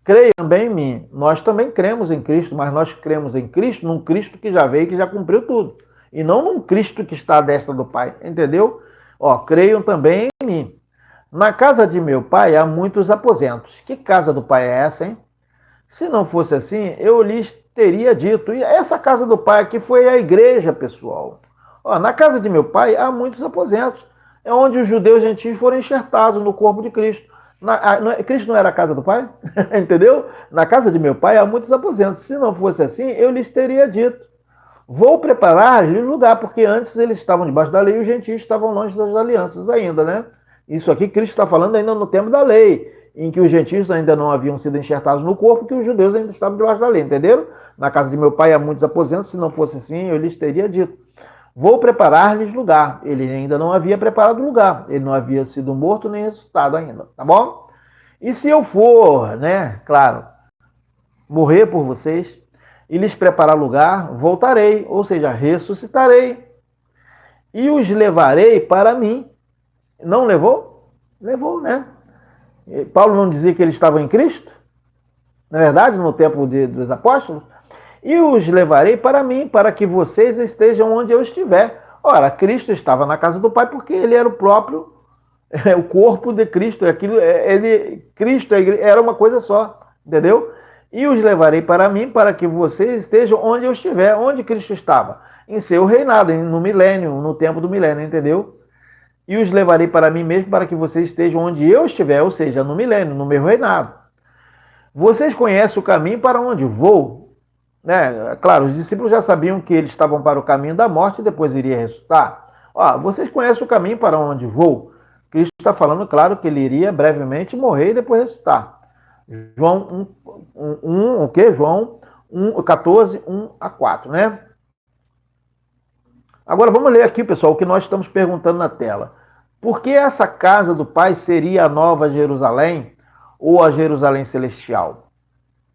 Creiam também em mim. Nós também cremos em Cristo, mas nós cremos em Cristo, num Cristo que já veio e que já cumpriu tudo. E não num Cristo que está à destra do Pai. Entendeu? Ó, creiam também em mim. Na casa de meu pai há muitos aposentos. Que casa do pai é essa, hein? Se não fosse assim, eu lhes teria dito. E essa casa do pai aqui foi a igreja, pessoal. Ó, na casa de meu pai há muitos aposentos. É onde os judeus gentios foram enxertados no corpo de Cristo. Cristo não era a casa do pai? Entendeu? Na casa de meu pai há muitos aposentos. Se não fosse assim, eu lhes teria dito. Vou preparar-lhes lugar, porque antes eles estavam debaixo da lei e os gentios estavam longe das alianças ainda, né? Isso aqui Cristo está falando ainda no tempo da lei, em que os gentios ainda não haviam sido enxertados no corpo, que os judeus ainda estavam debaixo da lei, entenderam? Na casa de meu pai há muitos aposentos, se não fosse assim, eu lhes teria dito. Vou preparar-lhes lugar. Ele ainda não havia preparado lugar, ele não havia sido morto nem ressuscitado ainda, tá bom? E se eu for, né, claro, morrer por vocês e lhes preparar lugar, voltarei, ou seja, ressuscitarei, e os levarei para mim. Não levou? Levou, né? Paulo não dizia que eles estavam em Cristo? Na verdade, no tempo dos apóstolos? E os levarei para mim, para que vocês estejam onde eu estiver. Ora, Cristo estava na casa do Pai porque ele era o próprio, o corpo de Cristo. Cristo era uma coisa só, entendeu? E os levarei para mim, para que vocês estejam onde eu estiver. Onde Cristo estava? Em seu reinado, no milênio, no tempo do milênio, entendeu? E os levarei para mim mesmo, para que vocês estejam onde eu estiver, ou seja, no milênio, no meu reinado. Vocês conhecem o caminho para onde vou? Né? Claro, os discípulos já sabiam que eles estavam para o caminho da morte e depois iria ressuscitar. Ó, vocês conhecem o caminho para onde vou? Cristo está falando, claro, que ele iria brevemente morrer e depois ressuscitar. João 14, 1 a 4, né? Agora vamos ler aqui, pessoal, o que nós estamos perguntando na tela. Por que essa casa do Pai seria a Nova Jerusalém ou a Jerusalém Celestial?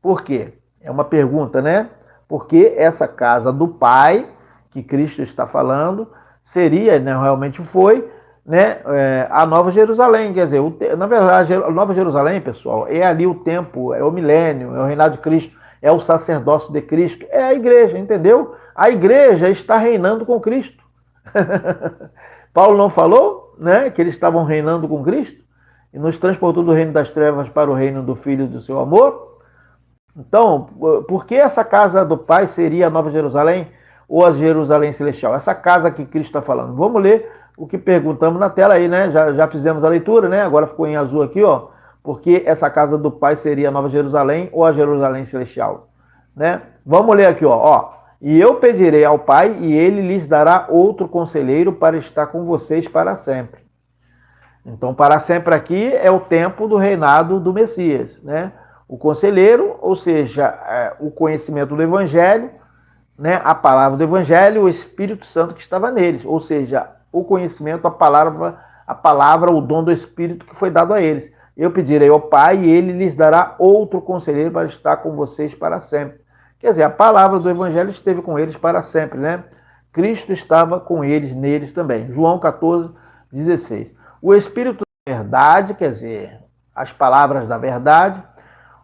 Por quê? É uma pergunta, né? Por que essa casa do Pai, que Cristo está falando, seria, né, realmente foi, né, a Nova Jerusalém? Quer dizer, na verdade, a Nova Jerusalém, pessoal, é ali o tempo, é o milênio, é o reinado de Cristo, é o sacerdócio de Cristo, é a igreja, entendeu? A igreja está reinando com Cristo. Paulo não falou, né, que eles estavam reinando com Cristo e nos transportou do reino das trevas para o reino do Filho do seu amor? Então, por que essa casa do Pai seria a Nova Jerusalém ou a Jerusalém Celestial? Essa casa que Cristo está falando. Vamos ler o que perguntamos na tela aí, né? Já fizemos a leitura, né? Agora ficou em azul aqui, ó. porque essa casa do Pai seria a Nova Jerusalém ou a Jerusalém Celestial, né? Vamos ler aqui, ó. E eu pedirei ao Pai e ele lhes dará outro conselheiro para estar com vocês para sempre. Então, para sempre aqui é o tempo do reinado do Messias, né? O conselheiro, ou seja, o conhecimento do Evangelho, né? A palavra do Evangelho, o Espírito Santo que estava neles, ou seja, o conhecimento, a palavra, o dom do Espírito que foi dado a eles. Eu pedirei ao Pai e ele lhes dará outro conselheiro para estar com vocês para sempre. Quer dizer, a palavra do Evangelho esteve com eles para sempre, né? Cristo estava com eles, neles também. João 14, 16. O Espírito da verdade, quer dizer, as palavras da verdade,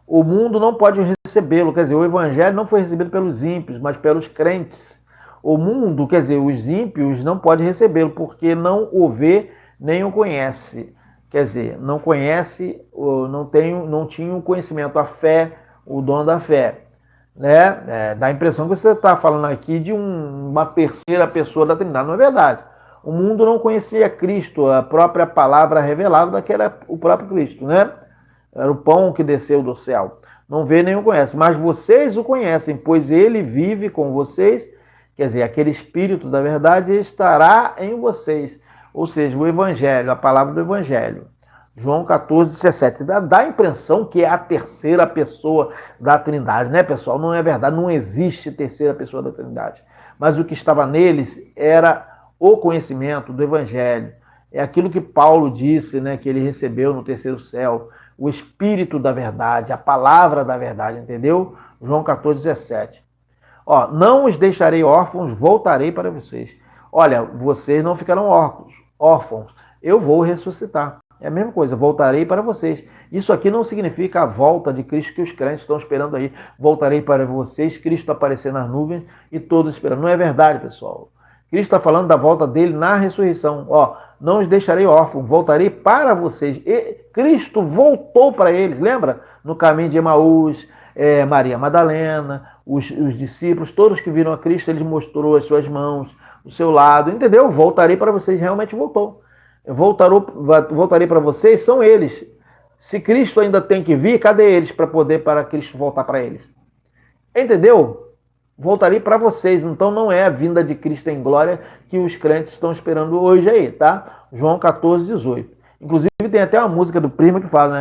o mundo não pode recebê-lo, quer dizer, o Evangelho não foi recebido pelos ímpios, mas pelos crentes. O mundo, quer dizer, os ímpios não podem recebê-lo, porque não o vê nem o conhece. Quer dizer, não conhece, não tinha o conhecimento, a fé, o dom da fé. Né? Dá a impressão que você está falando aqui de uma terceira pessoa da Trindade. Não é verdade. O mundo não conhecia Cristo, a própria palavra revelada que era o próprio Cristo, né? Era o pão que desceu do céu. Não vê nem o conhece, mas vocês o conhecem, pois ele vive com vocês, quer dizer, aquele Espírito da verdade estará em vocês. Ou seja, o Evangelho, a palavra do Evangelho. João 14, 17. Dá a impressão que é a terceira pessoa da Trindade, né, pessoal? Não é verdade, não existe terceira pessoa da Trindade. Mas o que estava neles era o conhecimento do Evangelho. É aquilo que Paulo disse, né, que ele recebeu no terceiro céu. O Espírito da verdade, a palavra da verdade, entendeu? João 14, 17. Ó, não os deixarei órfãos, voltarei para vocês. Olha, vocês não ficarão órfãos. Eu vou ressuscitar. É a mesma coisa, voltarei para vocês. Isso aqui não significa a volta de Cristo que os crentes estão esperando aí. Voltarei para vocês, Cristo aparecer nas nuvens e todos esperando. Não é verdade, pessoal. Cristo está falando da volta dele na ressurreição. Ó, não os deixarei órfãos, voltarei para vocês. E Cristo voltou para eles, lembra? No caminho de Emaús, Maria Madalena, os discípulos, todos que viram a Cristo, ele mostrou as suas mãos, o seu lado, entendeu? Voltarei para vocês, realmente voltou. Voltarei para vocês, são eles. Se Cristo ainda tem que vir, cadê eles para Cristo voltar para eles? Entendeu? Voltarei para vocês. Então não é a vinda de Cristo em glória que os crentes estão esperando hoje aí, tá? João 14, 18. Inclusive tem até uma música do Primo que fala,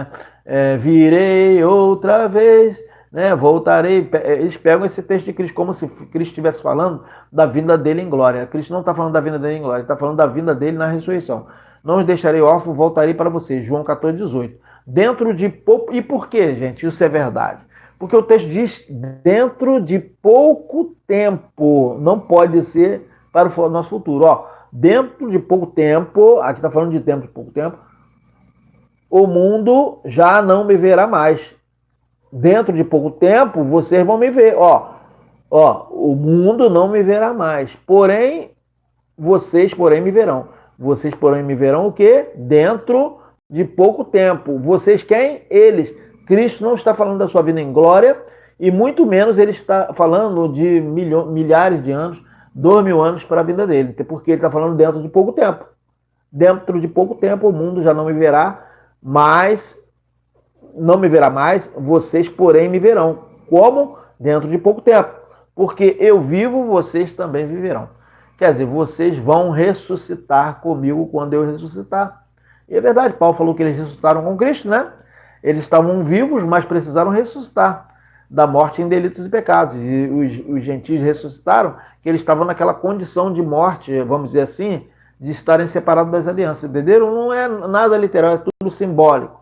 né? Virei outra vez, né? Voltarei. Eles pegam esse texto de Cristo como se Cristo estivesse falando da vinda dele em glória. Cristo não está falando da vinda dele em glória, ele está falando da vinda dele na ressurreição. Não os deixarei órfãos, voltarei para vocês. João 14, 18. Dentro de pouco... E por quê, gente? Isso é verdade. Porque o texto diz dentro de pouco tempo. Não pode ser para o nosso futuro. Ó, dentro de pouco tempo, aqui está falando de tempo de pouco tempo, o mundo já não me verá mais. Dentro de pouco tempo, vocês vão me ver. Ó, o mundo não me verá mais. Porém, vocês, me verão. Vocês, porém, me verão o quê? Dentro de pouco tempo. Vocês quem? Eles. Cristo não está falando da sua vida em glória e muito menos ele está falando de milhares de anos, 2000 anos para a vida dele. Porque ele está falando dentro de pouco tempo. Dentro de pouco tempo o mundo já não me verá mais, vocês, porém, me verão. Como? Dentro de pouco tempo. Porque eu vivo, vocês também viverão. Quer dizer, vocês vão ressuscitar comigo quando eu ressuscitar. E é verdade, Paulo falou que eles ressuscitaram com Cristo, né? Eles estavam vivos, mas precisaram ressuscitar da morte em delitos e pecados. E os gentios ressuscitaram, que eles estavam naquela condição de morte, vamos dizer assim, de estarem separados das alianças. Entenderam? Não é nada literal, é tudo simbólico.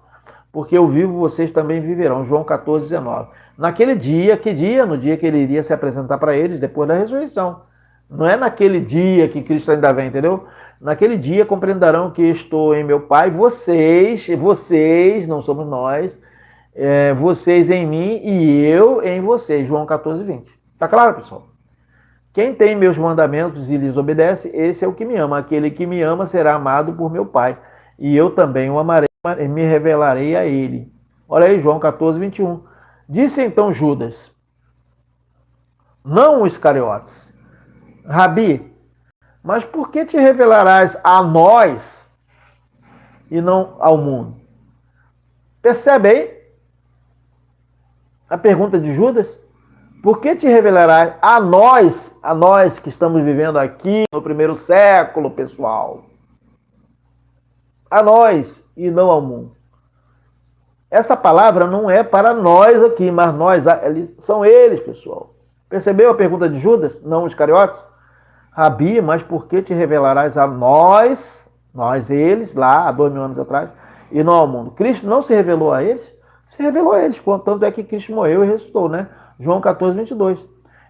Porque eu vivo, vocês também viverão. João 14, 19. Naquele dia, que dia? No dia que ele iria se apresentar para eles, depois da ressurreição. Não é naquele dia que Cristo ainda vem, entendeu? Naquele dia compreenderão que estou em meu Pai, vocês, não somos nós, vocês em mim e eu em vocês. João 14, 20. Tá claro, pessoal? Quem tem meus mandamentos e lhes obedece, esse é o que me ama. Aquele que me ama será amado por meu Pai. E eu também o amarei e me revelarei a ele. Olha aí, João 14, 21. Disse então Judas, não os Iscariotes, Rabi, mas por que te revelarás a nós e não ao mundo? Percebe aí a pergunta de Judas? Por que te revelarás a nós que estamos vivendo aqui no primeiro século, pessoal? A nós e não ao mundo. Essa palavra não é para nós aqui, mas são eles, pessoal. Percebeu a pergunta de Judas? Não os cariotes? Rabi, mas por que te revelarás a nós, eles, lá há 2000 anos atrás, e não ao mundo? Cristo não se revelou a eles? Se revelou a eles, tanto é que Cristo morreu e ressuscitou, né? João 14, 22.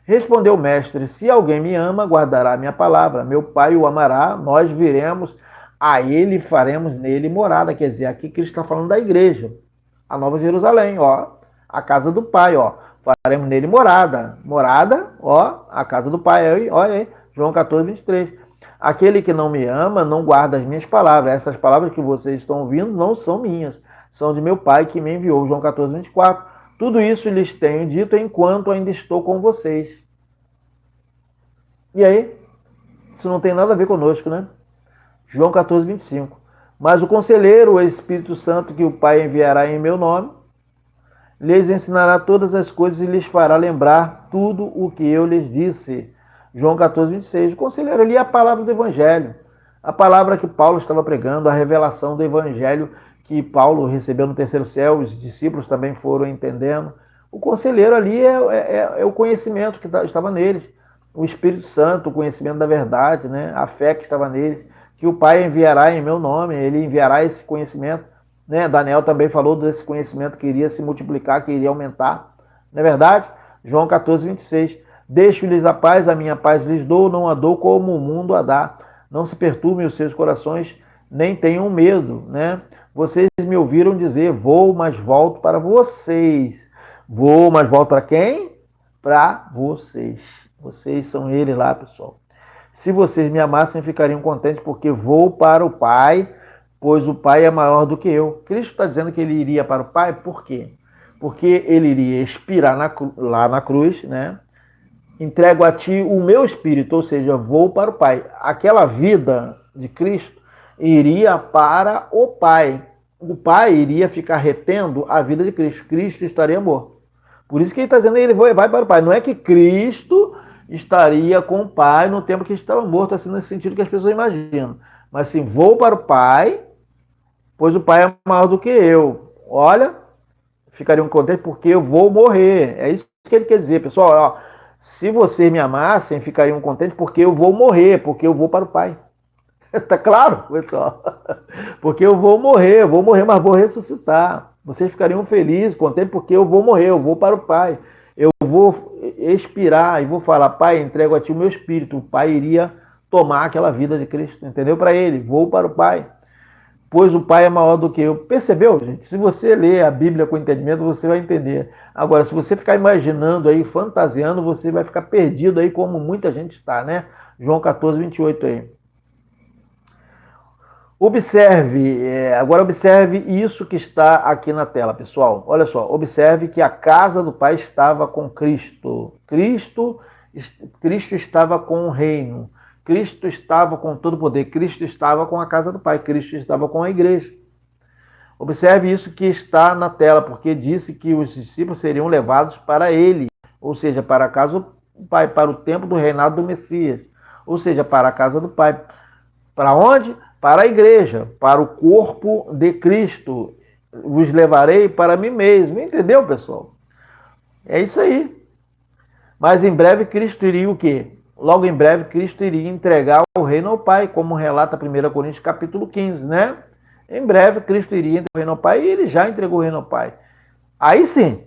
Respondeu o mestre, se alguém me ama, guardará a minha palavra, meu Pai o amará, nós viremos a ele e faremos nele morada. Quer dizer, aqui Cristo está falando da igreja, a Nova Jerusalém, ó, a casa do Pai, ó, faremos nele morada, ó, a casa do Pai, olha aí, João 14, 23. Aquele que não me ama não guarda as minhas palavras, essas palavras que vocês estão ouvindo não são minhas, são de meu Pai que me enviou, João 14, 24. Tudo isso lhes tenho dito enquanto ainda estou com vocês. E aí? Isso não tem nada a ver conosco, né? João 14, 25. Mas o conselheiro, o Espírito Santo, que o Pai enviará em meu nome, lhes ensinará todas as coisas e lhes fará lembrar tudo o que eu lhes disse. João 14, 26. O conselheiro ali é a palavra do Evangelho. A palavra que Paulo estava pregando, a revelação do Evangelho que Paulo recebeu no terceiro céu, os discípulos também foram entendendo. O conselheiro ali é o conhecimento que estava neles, o Espírito Santo, o conhecimento da verdade, né? A fé que estava neles, que o Pai enviará em meu nome, ele enviará esse conhecimento. Né? Daniel também falou desse conhecimento que iria se multiplicar, que iria aumentar. Não é verdade? João 14, 26. Deixo-lhes a paz minha paz lhes dou, não a dou como o mundo a dá. Não se perturbem os seus corações, nem tenham medo, né? Vocês me ouviram dizer, vou, mas volto para vocês. Vou, mas volto para quem? Para vocês. Vocês são ele lá, pessoal. Se vocês me amassem, ficariam contentes, porque vou para o Pai, pois o Pai é maior do que eu. Cristo está dizendo que ele iria para o Pai, por quê? Porque ele iria expirar lá na cruz, né? Entrego a ti o meu espírito, ou seja, vou para o Pai. Aquela vida de Cristo iria para o Pai. O Pai iria ficar retendo a vida de Cristo. Cristo estaria morto. Por isso que ele está dizendo que ele vai para o Pai. Não é que Cristo estaria com o Pai no tempo que estava morto, assim, nesse sentido que as pessoas imaginam. Mas sim, vou para o Pai, pois o Pai é maior do que eu. Olha, ficariam contentes porque eu vou morrer. É isso que ele quer dizer, pessoal. Ó, se vocês me amassem, ficariam contentes porque eu vou morrer, porque eu vou para o Pai. Tá claro, pessoal? Porque eu vou morrer, mas vou ressuscitar. Vocês ficariam felizes, contentes, porque eu vou morrer, eu vou para o Pai. Eu vou expirar e vou falar, Pai, entrego a ti o meu espírito. O Pai iria tomar aquela vida de Cristo, entendeu? Para ele, vou para o Pai. Pois o Pai é maior do que eu. Percebeu, gente? Se você ler a Bíblia com entendimento, você vai entender. Agora, se você ficar imaginando aí, fantasiando, você vai ficar perdido aí, como muita gente está, né? João 14, 28 aí. Agora observe isso que está aqui na tela, pessoal. Olha só, observe que a casa do Pai estava com Cristo. Cristo estava com o reino. Cristo estava com todo o poder. Cristo estava com a casa do Pai. Cristo estava com a igreja. Observe isso que está na tela, porque disse que os discípulos seriam levados para ele, ou seja, para a casa do Pai, para o tempo do reinado do Messias, ou seja, para a casa do Pai. Para onde? Para a igreja, para o corpo de Cristo. Os levarei para mim mesmo. Entendeu, pessoal? É isso aí. Mas em breve Cristo iria o quê? Logo em breve Cristo iria entregar o reino ao Pai, como relata 1 Coríntios capítulo 15, né? Em breve Cristo iria entregar o reino ao Pai e ele já entregou o reino ao Pai. Aí sim,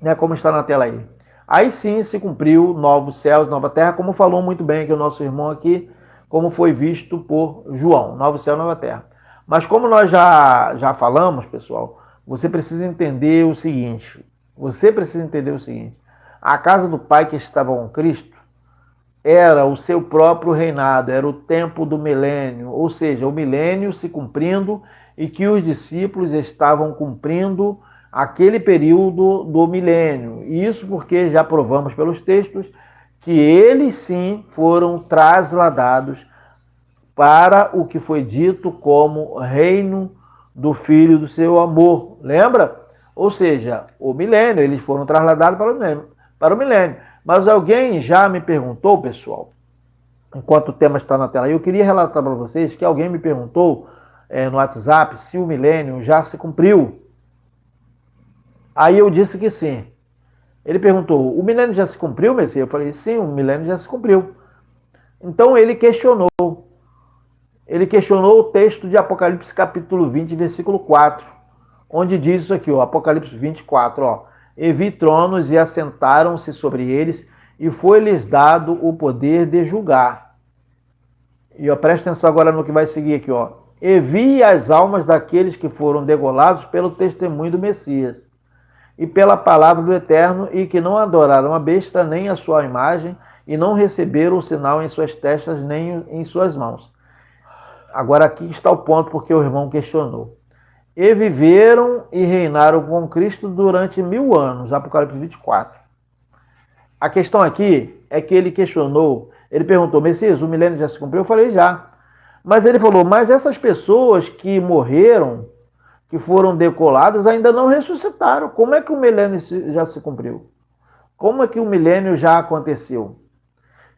né, como está na tela aí. Aí sim se cumpriu novos céus, nova terra, como falou muito bem aqui o nosso irmão aqui, como foi visto por João, novo céu, nova terra. Mas como nós já falamos, pessoal, você precisa entender o seguinte, a casa do Pai que estava com Cristo era o seu próprio reinado, era o tempo do milênio, ou seja, o milênio se cumprindo e que os discípulos estavam cumprindo aquele período do milênio. Isso porque já provamos pelos textos que eles sim foram trasladados para o que foi dito como reino do Filho do seu amor. Lembra? Ou seja, o milênio, eles foram trasladados para o milênio. Mas alguém já me perguntou, pessoal, enquanto o tema está na tela, eu queria relatar para vocês que alguém me perguntou no WhatsApp se o milênio já se cumpriu. Aí eu disse que sim. Ele perguntou, o milênio já se cumpriu, Messias? Eu falei, sim, o milênio já se cumpriu. Então ele questionou. Ele questionou o texto de Apocalipse capítulo 20, versículo 4, onde diz isso aqui, ó, Apocalipse 24, ó, e vi tronos e assentaram-se sobre eles, e foi-lhes dado o poder de julgar. E ó, presta atenção agora no que vai seguir aqui, ó. E vi as almas daqueles que foram degolados pelo testemunho do Messias e pela palavra do Eterno, e que não adoraram a besta nem a sua imagem, e não receberam o sinal em suas testas nem em suas mãos. Agora aqui está o ponto, porque o irmão questionou. E viveram e reinaram com Cristo durante 1000 anos, Apocalipse 24. A questão aqui é que ele questionou, ele perguntou, Messias, o milênio já se cumpriu? Eu falei, já. Mas ele falou, mas essas pessoas que morreram, que foram decoladas, ainda não ressuscitaram. Como é que o milênio já se cumpriu? Como é que o milênio já aconteceu?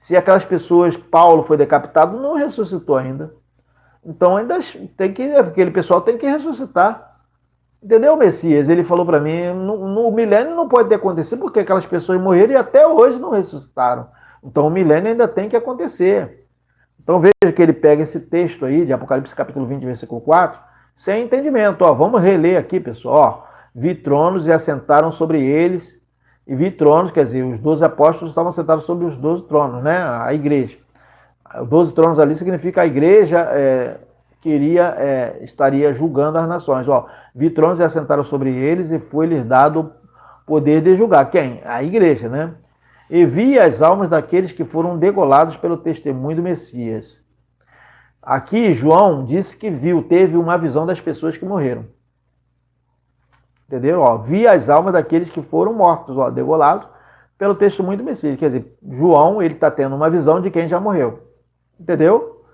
Se aquelas pessoas, Paulo foi decapitado, não ressuscitou ainda. Então ainda tem que, aquele pessoal tem que ressuscitar. Entendeu, Messias? Ele falou para mim, no milênio não pode ter acontecido, porque aquelas pessoas morreram e até hoje não ressuscitaram. Então o milênio ainda tem que acontecer. Então veja que ele pega esse texto aí, de Apocalipse capítulo 20, versículo 4, sem entendimento. Ó, vamos reler aqui, pessoal. Ó, vi tronos e assentaram sobre eles, e vi tronos, quer dizer, os 12 apóstolos estavam sentados sobre os 12 tronos, né? A igreja. Os 12 tronos ali significa a igreja estaria julgando as nações. Ó, vi tronos e assentaram sobre eles, e foi-lhes dado poder de julgar. Quem? A igreja, né? E vi as almas daqueles que foram degolados pelo testemunho do Messias. Aqui, João disse que teve uma visão das pessoas que morreram. Entendeu? Ó, vi as almas daqueles que foram mortos, ó, degolados pelo testemunho do Messias. Quer dizer, João, ele está tendo uma visão de quem já morreu. Entendeu?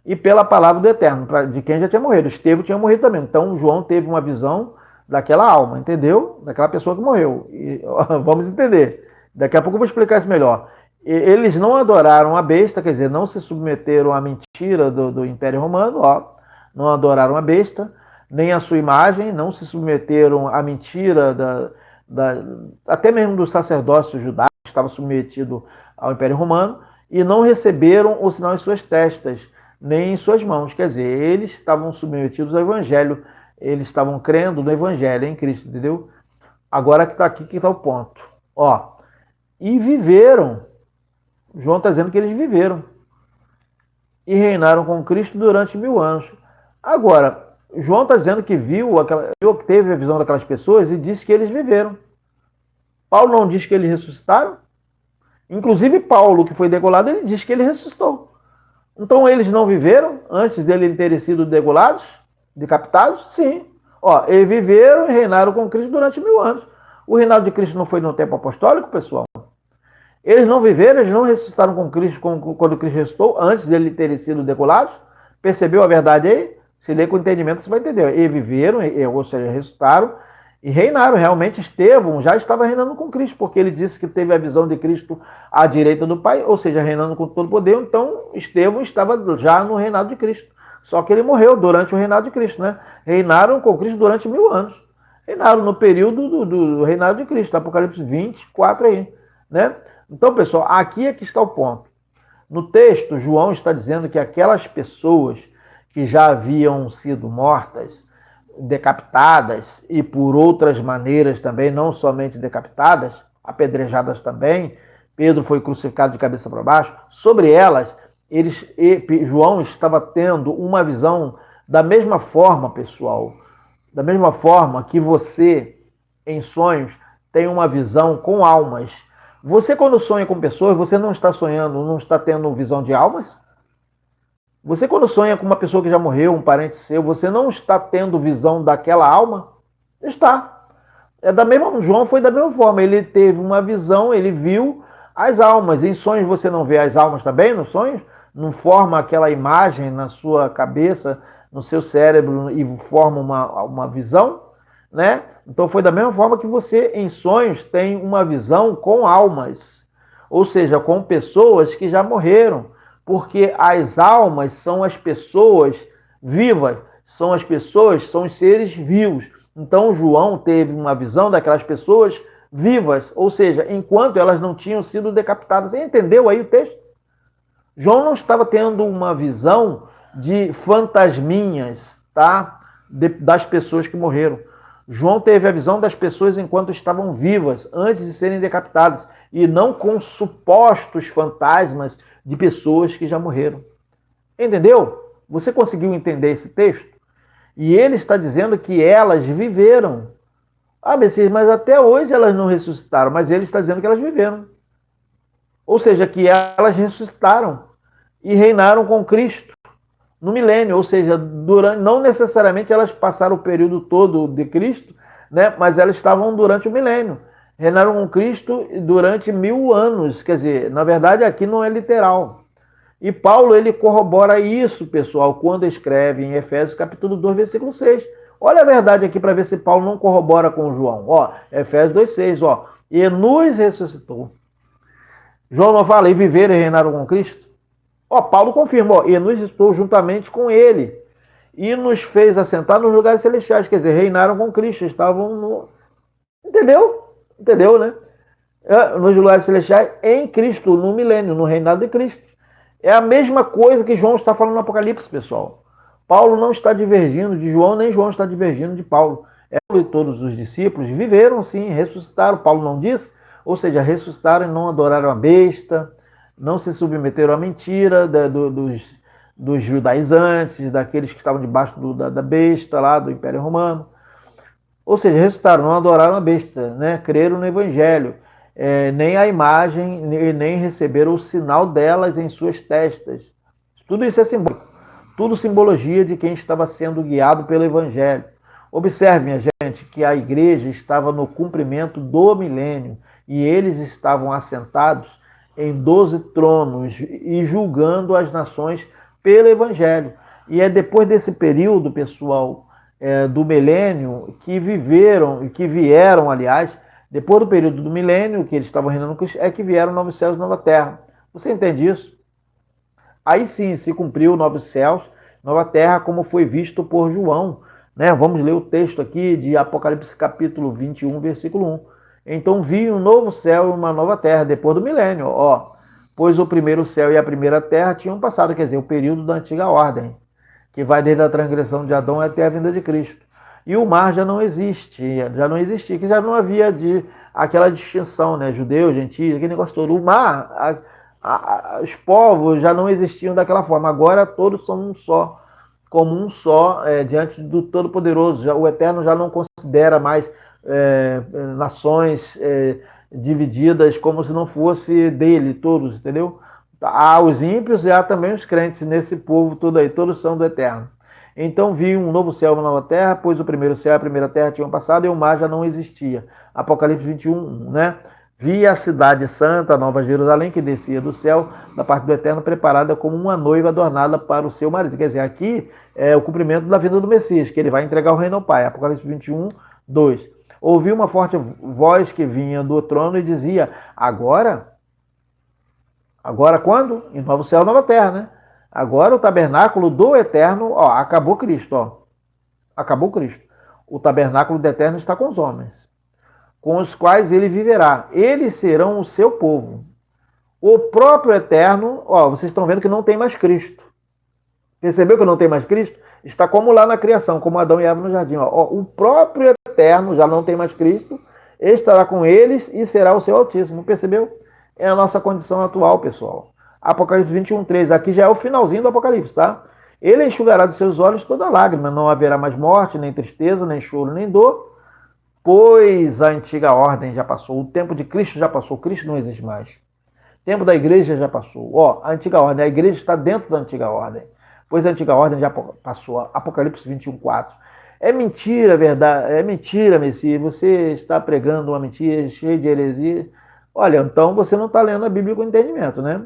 E pela palavra do Eterno, de quem já tinha morrido. Estevão tinha morrido também. Então, João teve uma visão daquela alma, entendeu? Daquela pessoa que morreu. E, ó, vamos entender. Daqui a pouco eu vou explicar isso melhor. Eles não adoraram a besta, quer dizer, não se submeteram à mentira do Império Romano, ó, não adoraram a besta, nem a sua imagem, não se submeteram à mentira até mesmo do sacerdócio judaico, que estava submetido ao Império Romano, e não receberam o sinal em suas testas, nem em suas mãos. Quer dizer, eles estavam submetidos ao Evangelho, eles estavam crendo no Evangelho, em Cristo, entendeu? Agora que está aqui que está o ponto. Ó, e viveram. João está dizendo que eles viveram e reinaram com Cristo durante 1000 anos. Agora, João está dizendo que que teve a visão daquelas pessoas e disse que eles viveram. Paulo não diz que eles ressuscitaram? Inclusive Paulo, que foi degolado, ele diz que ele ressuscitou. Então eles não viveram antes dele terem sido degolados, decapitados? Sim. Ó, eles viveram e reinaram com Cristo durante 1000 anos. O reinado de Cristo não foi no tempo apostólico, pessoal? Eles não viveram, eles não ressuscitaram com Cristo quando Cristo ressuscitou, antes dele terem sido decolados. Percebeu a verdade aí? Se ler com entendimento, você vai entender. Eles viveram, ou seja, ressuscitaram e reinaram. Realmente, Estevão já estava reinando com Cristo, porque ele disse que teve a visão de Cristo à direita do Pai, ou seja, reinando com todo poder. Então, Estevão estava já no reinado de Cristo. Só que ele morreu durante o reinado de Cristo, né? Reinaram com Cristo durante 1000 anos. Reinaram no período do reinado de Cristo, Apocalipse 24 aí, né? Então, pessoal, aqui é que está o ponto. No texto, João está dizendo que aquelas pessoas que já haviam sido mortas, decapitadas e por outras maneiras também, não somente decapitadas, apedrejadas também, Pedro foi crucificado de cabeça para baixo, sobre elas, João estava tendo uma visão da mesma forma, pessoal, da mesma forma que você, em sonhos, tem uma visão com almas. Você, quando sonha com pessoas, você não está sonhando, não está tendo visão de almas? Você, quando sonha com uma pessoa que já morreu, um parente seu, você não está tendo visão daquela alma? Está. João foi da mesma forma, ele teve uma visão, ele viu as almas. Em sonhos você não vê as almas também, nos sonhos? Não forma aquela imagem na sua cabeça no seu cérebro e forma uma visão, né? Então foi da mesma forma que você, em sonhos, tem uma visão com almas, ou seja, com pessoas que já morreram, porque as almas são as pessoas vivas, são as pessoas, são os seres vivos. Então João teve uma visão daquelas pessoas vivas, ou seja, enquanto elas não tinham sido decapitadas. Você entendeu aí o texto? João não estava tendo uma visão de fantasminhas, tá? Das pessoas que morreram. João teve a visão das pessoas enquanto estavam vivas, antes de serem decapitadas, e não com supostos fantasmas de pessoas que já morreram. Entendeu? Você conseguiu entender esse texto? E ele está dizendo que elas viveram. Ah, Messias, mas até hoje elas não ressuscitaram, mas ele está dizendo que elas viveram. Ou seja, que elas ressuscitaram e reinaram com Cristo no milênio, ou seja, não necessariamente elas passaram o período todo de Cristo, né? Mas elas estavam durante o milênio, reinaram com Cristo durante 1000 anos, quer dizer, na verdade aqui não é literal. E Paulo, ele corrobora isso, pessoal, quando escreve em Efésios capítulo 2, versículo 6. Olha a verdade aqui para ver se Paulo não corrobora com João. Ó, Efésios 2,6, ó. E nos ressuscitou. João não fala, e viveram e reinaram com Cristo? Ó, Paulo confirma, ó, e nos ressuscitou juntamente com ele. E nos fez assentar nos lugares celestiais, quer dizer, reinaram com Cristo, estavam no... Entendeu? Entendeu, né? Nos lugares celestiais, em Cristo, no milênio, no reinado de Cristo. É a mesma coisa que João está falando no Apocalipse, pessoal. Paulo não está divergindo de João, nem João está divergindo de Paulo. Paulo e todos os discípulos viveram, sim, ressuscitaram. Paulo não disse, ou seja, ressuscitaram e não adoraram a besta, não se submeteram à mentira dos judaizantes, daqueles que estavam debaixo da besta lá, do Império Romano. Ou seja, ressuscitaram, não adoraram a besta, né? Creram no Evangelho. Nem a imagem, nem receberam o sinal delas em suas testas. Tudo isso é simbólico. Tudo simbologia de quem estava sendo guiado pelo Evangelho. Observe, minha gente, que a igreja estava no cumprimento do milênio e eles estavam assentados em 12 tronos e julgando as nações pelo Evangelho. E é depois desse período, pessoal, do milênio que vieram, aliás, depois do período do milênio, que eles estavam reinando com Cristo, é que vieram novos céus e nova terra. Você entende isso? Aí sim se cumpriu novos céus, nova terra, como foi visto por João. Né? Vamos ler o texto aqui de Apocalipse capítulo 21, versículo 1. Então vi um novo céu e uma nova terra, depois do milênio. Ó, pois o primeiro céu e a primeira terra tinham passado, quer dizer, o período da antiga ordem, que vai desde a transgressão de Adão até a vinda de Cristo. E o mar já não existia, que já não havia aquela distinção, né? Judeu, gentio, aquele negócio todo. O mar, os povos já não existiam daquela forma. Agora todos são um só, como um só, diante do Todo-Poderoso. O Eterno já não considera mais nações divididas como se não fosse dele, todos, entendeu? Há os ímpios e há também os crentes nesse povo todo aí, todos são do Eterno. Então vi um novo céu e uma nova terra, pois o primeiro céu e a primeira terra tinham passado e o mar já não existia. Apocalipse 21, né? Vi a cidade santa, a Nova Jerusalém, que descia do céu, da parte do Eterno, preparada como uma noiva adornada para o seu marido. Quer dizer, aqui é o cumprimento da vinda do Messias, que ele vai entregar o reino ao Pai. Apocalipse 21, 2. Ouvi uma forte voz que vinha do trono e dizia, agora quando? Em novo céu e nova terra, né? Agora o tabernáculo do Eterno, ó, acabou Cristo, ó. Acabou Cristo. O tabernáculo do Eterno está com os homens, com os quais ele viverá. Eles serão o seu povo. O próprio Eterno, ó, vocês estão vendo que não tem mais Cristo. Percebeu que não tem mais Cristo? Está como lá na criação, como Adão e Eva no jardim. Ó, o próprio Eterno já não tem mais Cristo, estará com eles e será o seu Altíssimo. Percebeu? É a nossa condição atual, pessoal. Apocalipse 21, 3. Aqui já é o finalzinho do Apocalipse, tá? Ele enxugará dos seus olhos toda lágrima. Não haverá mais morte, nem tristeza, nem choro, nem dor, pois a antiga ordem já passou. O tempo de Cristo já passou. Cristo não existe mais. O tempo da igreja já passou. Ó, a antiga ordem. A igreja está dentro da antiga ordem, pois a antiga ordem já passou. Apocalipse 21, 4. É mentira, verdade. É mentira, Messias. Você está pregando uma mentira cheia de heresia. Olha, então você não está lendo a Bíblia com entendimento, né?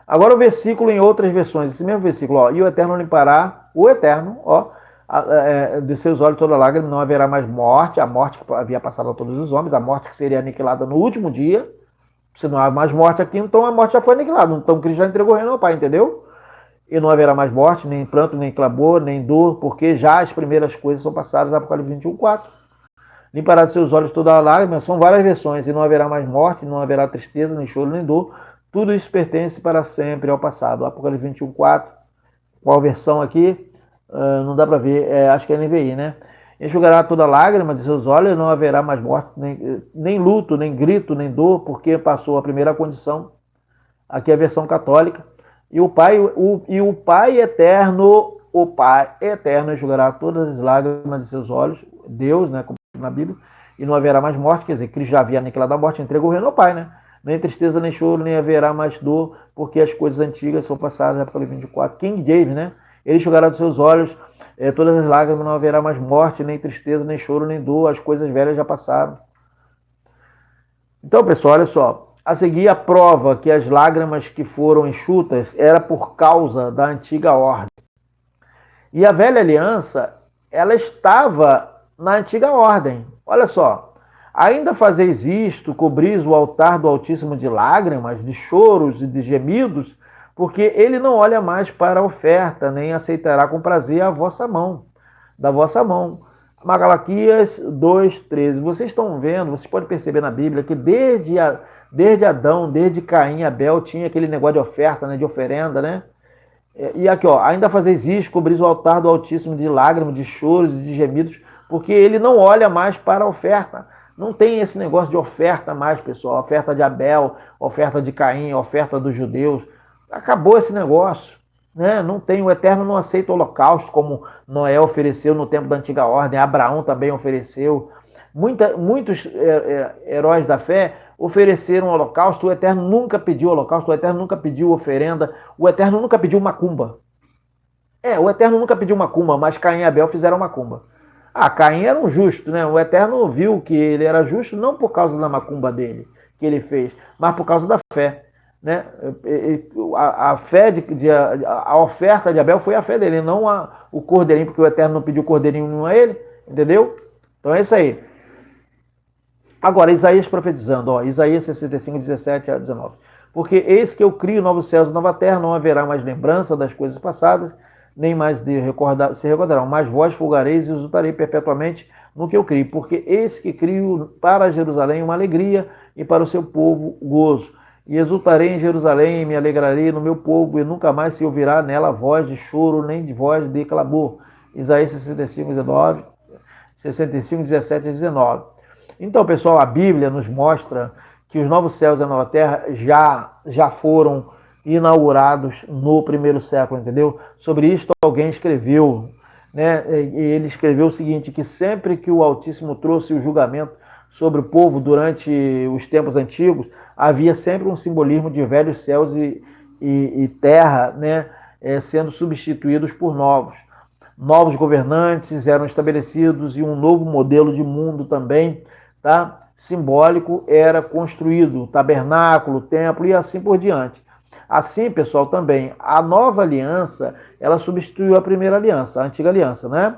Agora o versículo em outras versões, esse mesmo versículo, ó, e o Eterno limpará o Eterno, ó, de seus olhos toda lágrima, não haverá mais morte, a morte que havia passado a todos os homens, a morte que seria aniquilada no último dia. Se não há mais morte aqui, então a morte já foi aniquilada. Então Cristo já entregou o reino ao Pai, entendeu? E não haverá mais morte, nem pranto, nem clamor, nem dor, porque já as primeiras coisas são passadas, Apocalipse 21, 4. Limpará de seus olhos toda a lágrima, são várias versões, e não haverá mais morte, não haverá tristeza, nem choro, nem dor. Tudo isso pertence para sempre ao passado. Apocalipse 21, 4. Qual versão aqui? Não dá para ver, acho que é NVI, né? Enxugará toda lágrima de seus olhos, não haverá mais morte, nem luto, nem grito, nem dor, porque passou a primeira condição. Aqui é a versão católica. E o Pai eterno, enxugará todas as lágrimas de seus olhos, Deus, né, como na Bíblia, e não haverá mais morte, quer dizer, Cristo já havia aniquilado a morte, entregou o reino ao Pai, né? Nem tristeza, nem choro, nem haverá mais dor, porque as coisas antigas são passadas, Apocalipse 24. King James, né? Ele enxugará dos seus olhos todas as lágrimas, não haverá mais morte, nem tristeza, nem choro, nem dor, as coisas velhas já passaram. Então, pessoal, olha só. A seguir, a prova que as lágrimas que foram enxutas era por causa da antiga ordem. E a velha aliança, ela estava na antiga ordem. Olha só. Ainda fazeis isto, cobris o altar do Altíssimo de lágrimas, de choros e de gemidos, porque ele não olha mais para a oferta, nem aceitará com prazer a vossa mão, da vossa mão. Malaquias 2:13. Vocês estão vendo, vocês podem perceber na Bíblia que desde Adão, desde Caim e Abel, tinha aquele negócio de oferta, né, de oferenda, né? E aqui, ó, ainda fazeis isso, cobris o altar do Altíssimo de lágrimas, de choros e de gemidos, porque ele não olha mais para a oferta. Não tem esse negócio de oferta mais, pessoal. Oferta de Abel, oferta de Caim, oferta dos judeus. Acabou esse negócio, né? Não tem, o Eterno não aceita o holocausto, como Noé ofereceu no tempo da antiga ordem, Abraão também ofereceu. Muitos heróis da fé ofereceram holocausto, o Eterno nunca pediu holocausto, o Eterno nunca pediu oferenda, o Eterno nunca pediu macumba. O Eterno nunca pediu macumba, mas Caim e Abel fizeram macumba. Caim era um justo, né? O Eterno viu que ele era justo não por causa da macumba dele, que ele fez, mas por causa da fé, né? A oferta de Abel foi a fé dele, não o cordeirinho, porque o Eterno não pediu cordeirinho nenhum a ele, entendeu? Então é isso aí. Agora, Isaías profetizando, ó, Isaías 65, 17 a 19. Porque eis que eu crio novos céus e nova terra, não haverá mais lembrança das coisas passadas, nem mais se recordarão, mas vós folgareis e exultarei perpetuamente no que eu crio, porque eis que crio para Jerusalém uma alegria e para o seu povo gozo. E exultarei em Jerusalém e me alegrarei no meu povo, e nunca mais se ouvirá nela voz de choro, nem de voz de clamor. Isaías 65, 17 a 19. Então, pessoal, a Bíblia nos mostra que os novos céus e a nova terra já foram inaugurados no primeiro século, entendeu? Sobre isto alguém escreveu, né? E ele escreveu o seguinte, que sempre que o Altíssimo trouxe o julgamento sobre o povo durante os tempos antigos, havia sempre um simbolismo de velhos céus e terra, né? Sendo substituídos por novos. Novos governantes eram estabelecidos e um novo modelo de mundo também, tá? Simbólico era construído, tabernáculo, templo e assim por diante. Assim, pessoal, também, a nova aliança, ela substituiu a primeira aliança, a antiga aliança, né?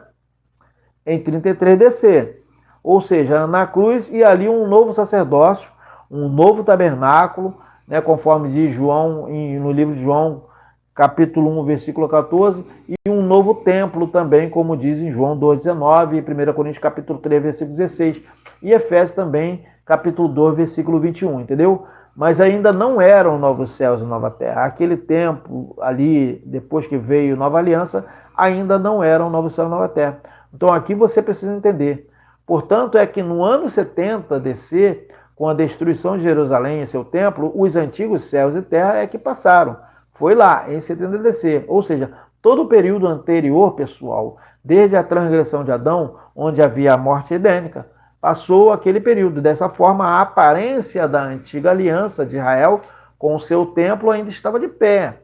Em 33 DC. Ou seja, na cruz e ali um novo sacerdócio, um novo tabernáculo, né, conforme diz João, no livro de João, capítulo 1, versículo 14, e um novo templo também, como diz em João 2,19, e 1 Coríntios capítulo 3, versículo 16, e Efésios também, capítulo 2, versículo 21, entendeu? Mas ainda não eram novos céus e nova terra. Aquele tempo ali, depois que veio nova aliança, ainda não eram novos céus e nova terra. Então aqui você precisa entender. Portanto, é que no ano 70 DC, com a destruição de Jerusalém e seu templo, os antigos céus e terra é que passaram. Foi lá, em 70 DC. Ou seja, todo o período anterior, pessoal, desde a transgressão de Adão, onde havia a morte edênica, passou aquele período. Dessa forma, a aparência da antiga aliança de Israel com o seu templo ainda estava de pé.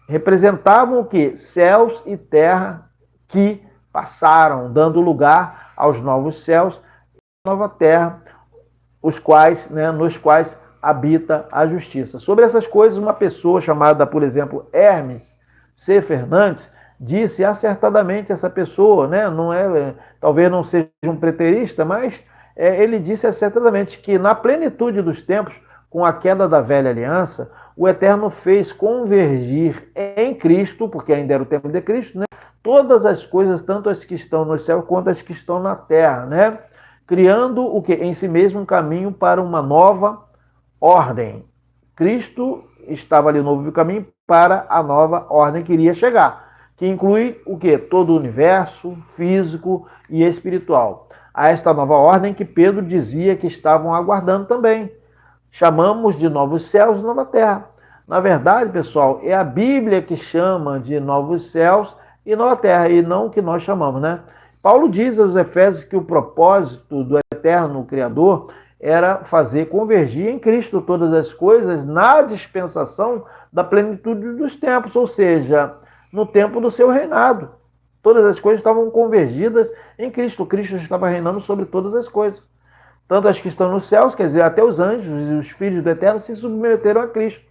Representavam o quê? Céus e terra que passaram, dando lugar aos novos céus e nova terra, nos quais habita a justiça. Sobre essas coisas, uma pessoa chamada, por exemplo, Hermes C. Fernandes, disse acertadamente essa pessoa, né? Não é, talvez não seja um preterista, mas ele disse acertadamente que na plenitude dos tempos, com a queda da velha aliança, o Eterno fez convergir em Cristo, porque ainda era o tempo de Cristo, né? Todas as coisas, tanto as que estão no céu quanto as que estão na terra, né? Criando o que? Em si mesmo um caminho para uma nova ordem. Cristo estava ali no novo caminho para a nova ordem que iria chegar, que inclui o que? Todo o universo físico e espiritual. A esta nova ordem que Pedro dizia que estavam aguardando também. Chamamos de novos céus e nova terra. Na verdade, pessoal, é a Bíblia que chama de novos céus e nova terra, e não o que nós chamamos, né? Paulo diz aos Efésios que o propósito do eterno Criador era fazer convergir em Cristo todas as coisas na dispensação da plenitude dos tempos, ou seja, no tempo do seu reinado. Todas as coisas estavam convergidas em Cristo. Cristo estava reinando sobre todas as coisas. Tanto as que estão nos céus, quer dizer, até os anjos e os filhos do Eterno se submeteram a Cristo.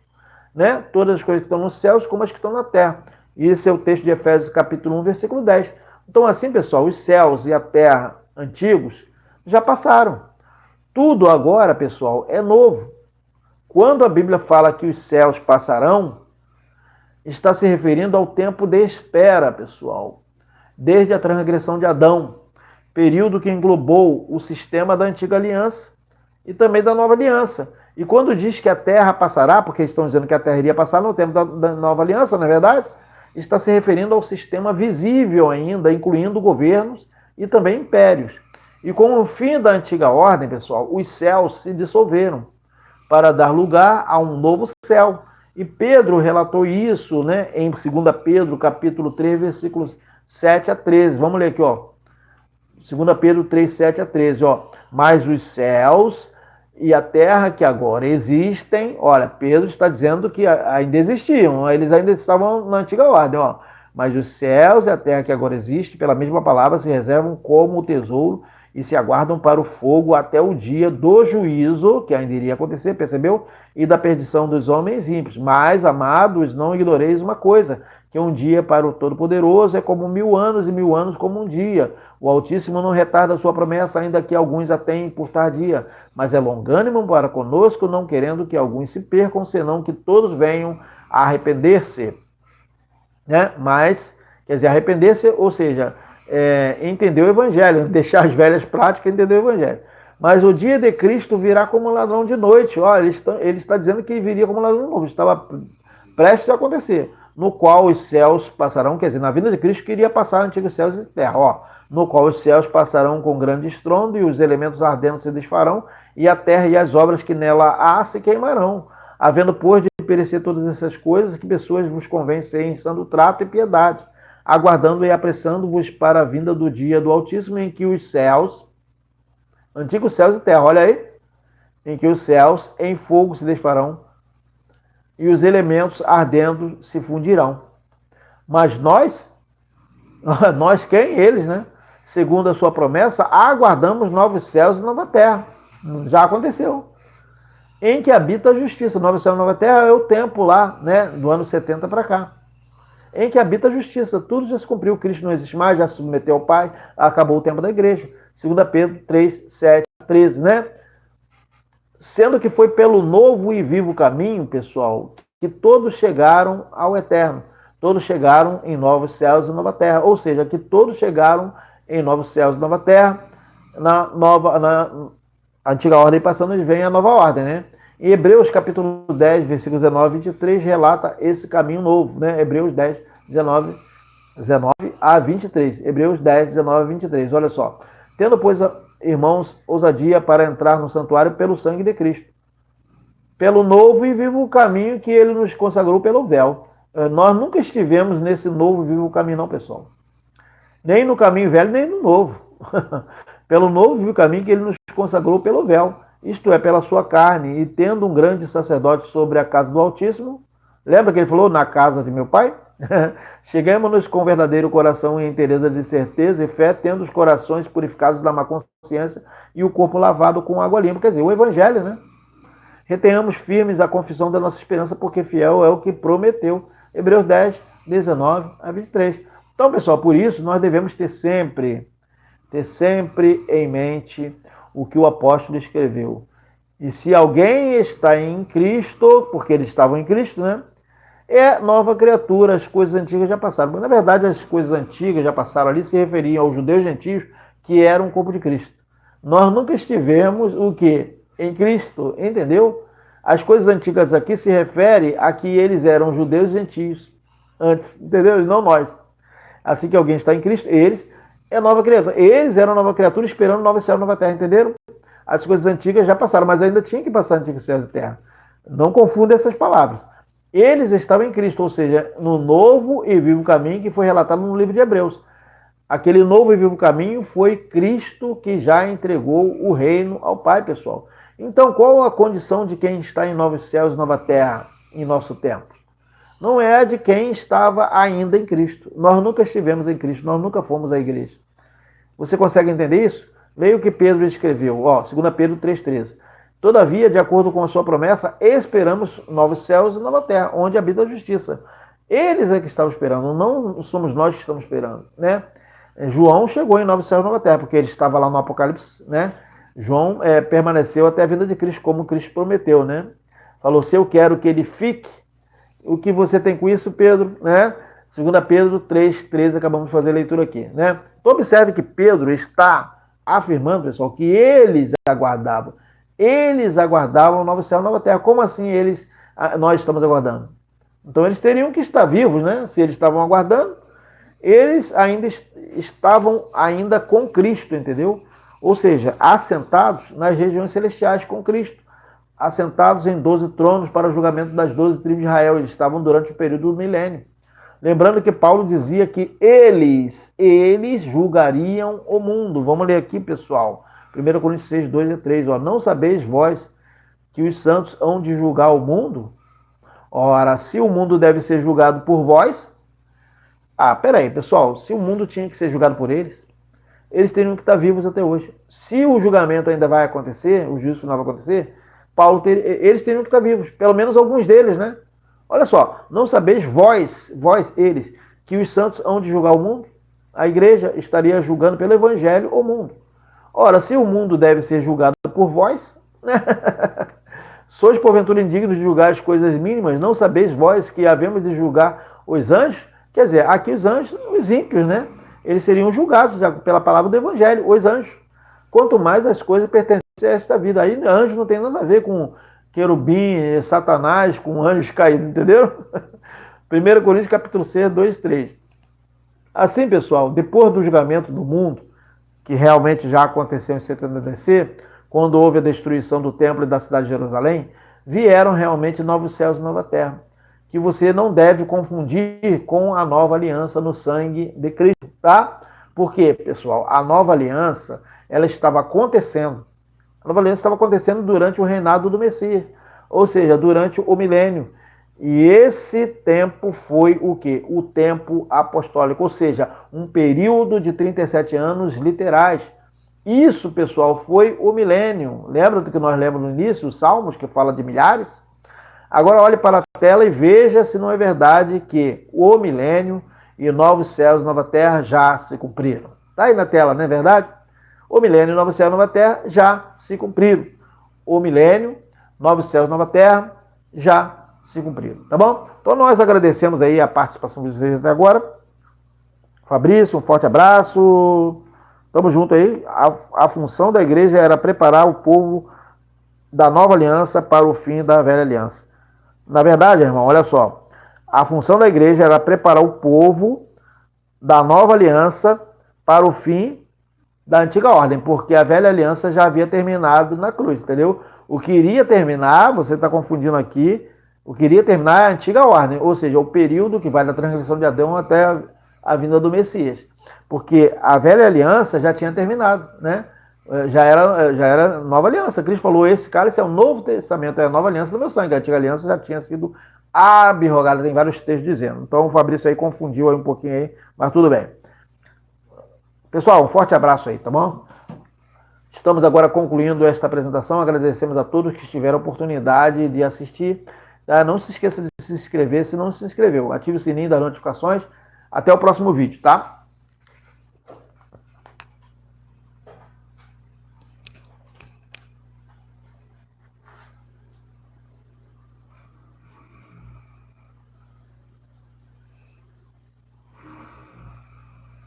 Né? Todas as coisas que estão nos céus como as que estão na terra. E esse é o texto de Efésios capítulo 1, versículo 10. Então, assim, pessoal, os céus e a terra antigos já passaram. Tudo agora, pessoal, é novo. Quando a Bíblia fala que os céus passarão, está se referindo ao tempo de espera, pessoal. Desde a transgressão de Adão, período que englobou o sistema da antiga aliança e também da nova aliança. E quando diz que a terra passará, porque estão dizendo que a terra iria passar no tempo da nova aliança, na verdade, está se referindo ao sistema visível ainda, incluindo governos e também impérios. E com o fim da antiga ordem, pessoal, os céus se dissolveram para dar lugar a um novo céu. E Pedro relatou isso, né, em 2 Pedro, capítulo 3, versículos 7 a 13. Vamos ler aqui, ó. 2 Pedro 3, 7 a 13, ó. Mas os céus e a terra que agora existem, olha, Pedro está dizendo que ainda existiam, eles ainda estavam na antiga ordem, ó. Mas os céus e a terra que agora existem, pela mesma palavra, se reservam como tesouro e se aguardam para o fogo até o dia do juízo, que ainda iria acontecer, percebeu? E da perdição dos homens ímpios. Mas, amados, não ignoreis uma coisa, que um dia para o Todo-Poderoso é como 1000 anos e 1000 anos como um dia. O Altíssimo não retarda a sua promessa, ainda que alguns a tenham por tardia, mas é longânimo para conosco, não querendo que alguns se percam, senão que todos venham a arrepender-se. Né? Mas, quer dizer, arrepender-se, ou seja, entender o Evangelho, deixar as velhas práticas e entender o Evangelho. Mas o dia de Cristo virá como ladrão de noite. Olha, ele está dizendo que viria como ladrão de noite, estava prestes a acontecer. No qual os céus passarão, quer dizer, na vinda de Cristo que iria passar antigos céus e terra, ó, no qual os céus passarão com grande estrondo e os elementos ardendo se desfarão, e a terra e as obras que nela há se queimarão. Havendo, pois, de perecer todas essas coisas, que pessoas vos convém ser em santo trato e piedade, aguardando e apressando-vos para a vinda do dia do Altíssimo, em que os céus, antigos céus e terra, olha aí, em que os céus em fogo se desfarão, e os elementos ardendo se fundirão. Mas nós quem? Eles, né? Segundo a sua promessa, aguardamos novos céus e nova terra. Já aconteceu. Em que habita a justiça. Novos céus e nova terra é o tempo lá, né? Do ano 70 para cá. Em que habita a justiça. Tudo já se cumpriu. Cristo não existe mais, já se submeteu ao Pai, acabou o tempo da igreja. 2 Pedro 3, 7, 13, né? Sendo que foi pelo novo e vivo caminho, pessoal, que todos chegaram ao Eterno. Todos chegaram em novos céus e nova terra. Ou seja, que todos chegaram em novos céus e nova terra. Na antiga ordem passando, vem a nova ordem, né? Em Hebreus capítulo 10, versículos 19 e 23, relata esse caminho novo, né? Hebreus 10, 19 a 23. Hebreus 10, 19 a 23. Olha só. Tendo, pois, irmãos, ousadia para entrar no santuário pelo sangue de Cristo, pelo novo e vivo caminho que ele nos consagrou pelo véu. Nós nunca estivemos nesse novo e vivo caminho, não, pessoal. Nem no caminho velho, nem no novo. Pelo novo e vivo caminho que ele nos consagrou pelo véu, isto é, pela sua carne, e tendo um grande sacerdote sobre a casa do Altíssimo. Lembra que ele falou, na casa de meu pai? Cheguemos-nos com verdadeiro coração e inteireza de certeza e fé, tendo os corações purificados da má consciência e o corpo lavado com água limpa. Quer dizer, o Evangelho, né? Retenhamos firmes a confissão da nossa esperança, porque fiel é o que prometeu. Hebreus 10, 19 a 23. Então, pessoal, por isso nós devemos ter sempre em mente o que o apóstolo escreveu. E se alguém está em Cristo, porque eles estavam em Cristo, né? É nova criatura, as coisas antigas já passaram. Mas, na verdade, as coisas antigas já passaram ali se referiam aos judeus gentios que eram o corpo de Cristo. Nós nunca estivemos o quê? Em Cristo, entendeu? As coisas antigas aqui se referem a que eles eram judeus e gentios antes, entendeu? E não nós. Assim que alguém está em Cristo, eles é nova criatura. Eles eram nova criatura esperando nova céu e nova terra, entenderam? As coisas antigas já passaram, mas ainda tinha que passar antigos céus e terra. Não confunda essas palavras. Eles estavam em Cristo, ou seja, no novo e vivo caminho que foi relatado no livro de Hebreus. Aquele novo e vivo caminho foi Cristo que já entregou o reino ao Pai, pessoal. Então, qual a condição de quem está em novos céus e nova terra em nosso tempo? Não é a de quem estava ainda em Cristo. Nós nunca estivemos em Cristo, nós nunca fomos à igreja. Você consegue entender isso? Leia o que Pedro escreveu, 2 Pedro 3,13. Todavia, de acordo com a sua promessa, esperamos novos céus e nova terra, onde habita a justiça. Eles é que estavam esperando, não somos nós que estamos esperando, né? João chegou em novos céus e nova terra, porque ele estava lá no Apocalipse, né? João permaneceu até a vinda de Cristo, como Cristo prometeu, né? Falou, se eu quero que ele fique, o que você tem com isso, Pedro, né? 2 Pedro 3,13, acabamos de fazer a leitura aqui, né? Então observe que Pedro está afirmando, pessoal, que eles aguardavam o novo céu e nova terra. Como assim nós estamos aguardando? Então eles teriam que estar vivos, né? Se eles estavam aguardando, eles ainda estavam ainda com Cristo, entendeu? Ou seja, assentados nas regiões celestiais com Cristo, assentados em 12 tronos para o julgamento das 12 tribos de Israel. Eles estavam durante o período do milênio. Lembrando que Paulo dizia que eles julgariam o mundo. Vamos ler aqui, pessoal. 1 Coríntios 6, 2 e 3. Não sabeis vós que os santos hão de julgar o mundo? Ora, se o mundo deve ser julgado por vós... peraí, pessoal. Se o mundo tinha que ser julgado por eles teriam que estar vivos até hoje. Se o julgamento ainda vai acontecer, o juízo final vai acontecer, eles teriam que estar vivos. Pelo menos alguns deles, né? Olha só, não sabeis vós, eles, que os santos hão de julgar o mundo? A igreja estaria julgando pelo evangelho o mundo. Ora, se o mundo deve ser julgado por vós, né? Sois porventura indignos de julgar as coisas mínimas? Não sabeis vós que havemos de julgar os anjos? Quer dizer, aqui os anjos, os ímpios, né? Eles seriam julgados pela palavra do evangelho, os anjos. Quanto mais as coisas pertencem a esta vida. Aí anjo não tem nada a ver com querubim, Satanás, com anjos caídos, entenderam? 1 Coríntios capítulo 6, 2 e 3. Assim, pessoal, depois do julgamento do mundo, que realmente já aconteceu em 70 DC, quando houve a destruição do templo e da cidade de Jerusalém, vieram realmente novos céus e nova terra, que você não deve confundir com a nova aliança no sangue de Cristo, tá? Porque, pessoal, a nova aliança, ela estava acontecendo. A nova aliança estava acontecendo durante o reinado do Messias, ou seja, durante o milênio. E esse tempo foi o quê? O tempo apostólico, ou seja, um período de 37 anos literais. Isso, pessoal, foi o milênio. Lembra do que nós lemos no início, os Salmos, que fala de milhares? Agora olhe para a tela e veja se não é verdade que o milênio e novos céus e nova terra já se cumpriram. Está aí na tela, não é verdade? O milênio, novos céus e nova terra já se cumpriram. O milênio, novos céus e nova terra já se cumpriram, tá bom? Então nós agradecemos aí a participação de vocês até agora. Fabrício, um forte abraço. Tamo junto aí. A função da igreja era preparar o povo da nova aliança para o fim da velha aliança. Na verdade, irmão, olha só. A função da igreja era preparar o povo da nova aliança para o fim da antiga ordem, porque a velha aliança já havia terminado na cruz, entendeu? O que iria terminar, você está confundindo aqui, o que iria terminar é a antiga ordem, ou seja, o período que vai da transgressão de Adão até a vinda do Messias. Porque a velha aliança já tinha terminado, né? Já era nova aliança. Cristo falou, esse cálice é o novo testamento, é a nova aliança do meu sangue. A antiga aliança já tinha sido abrogada, tem vários textos dizendo. Então o Fabrício aí confundiu aí um pouquinho aí, mas tudo bem. Pessoal, um forte abraço aí, tá bom? Estamos agora concluindo esta apresentação. Agradecemos a todos que tiveram a oportunidade de assistir. Não se esqueça de se inscrever se não se inscreveu. Ative o sininho das notificações. Até o próximo vídeo, tá?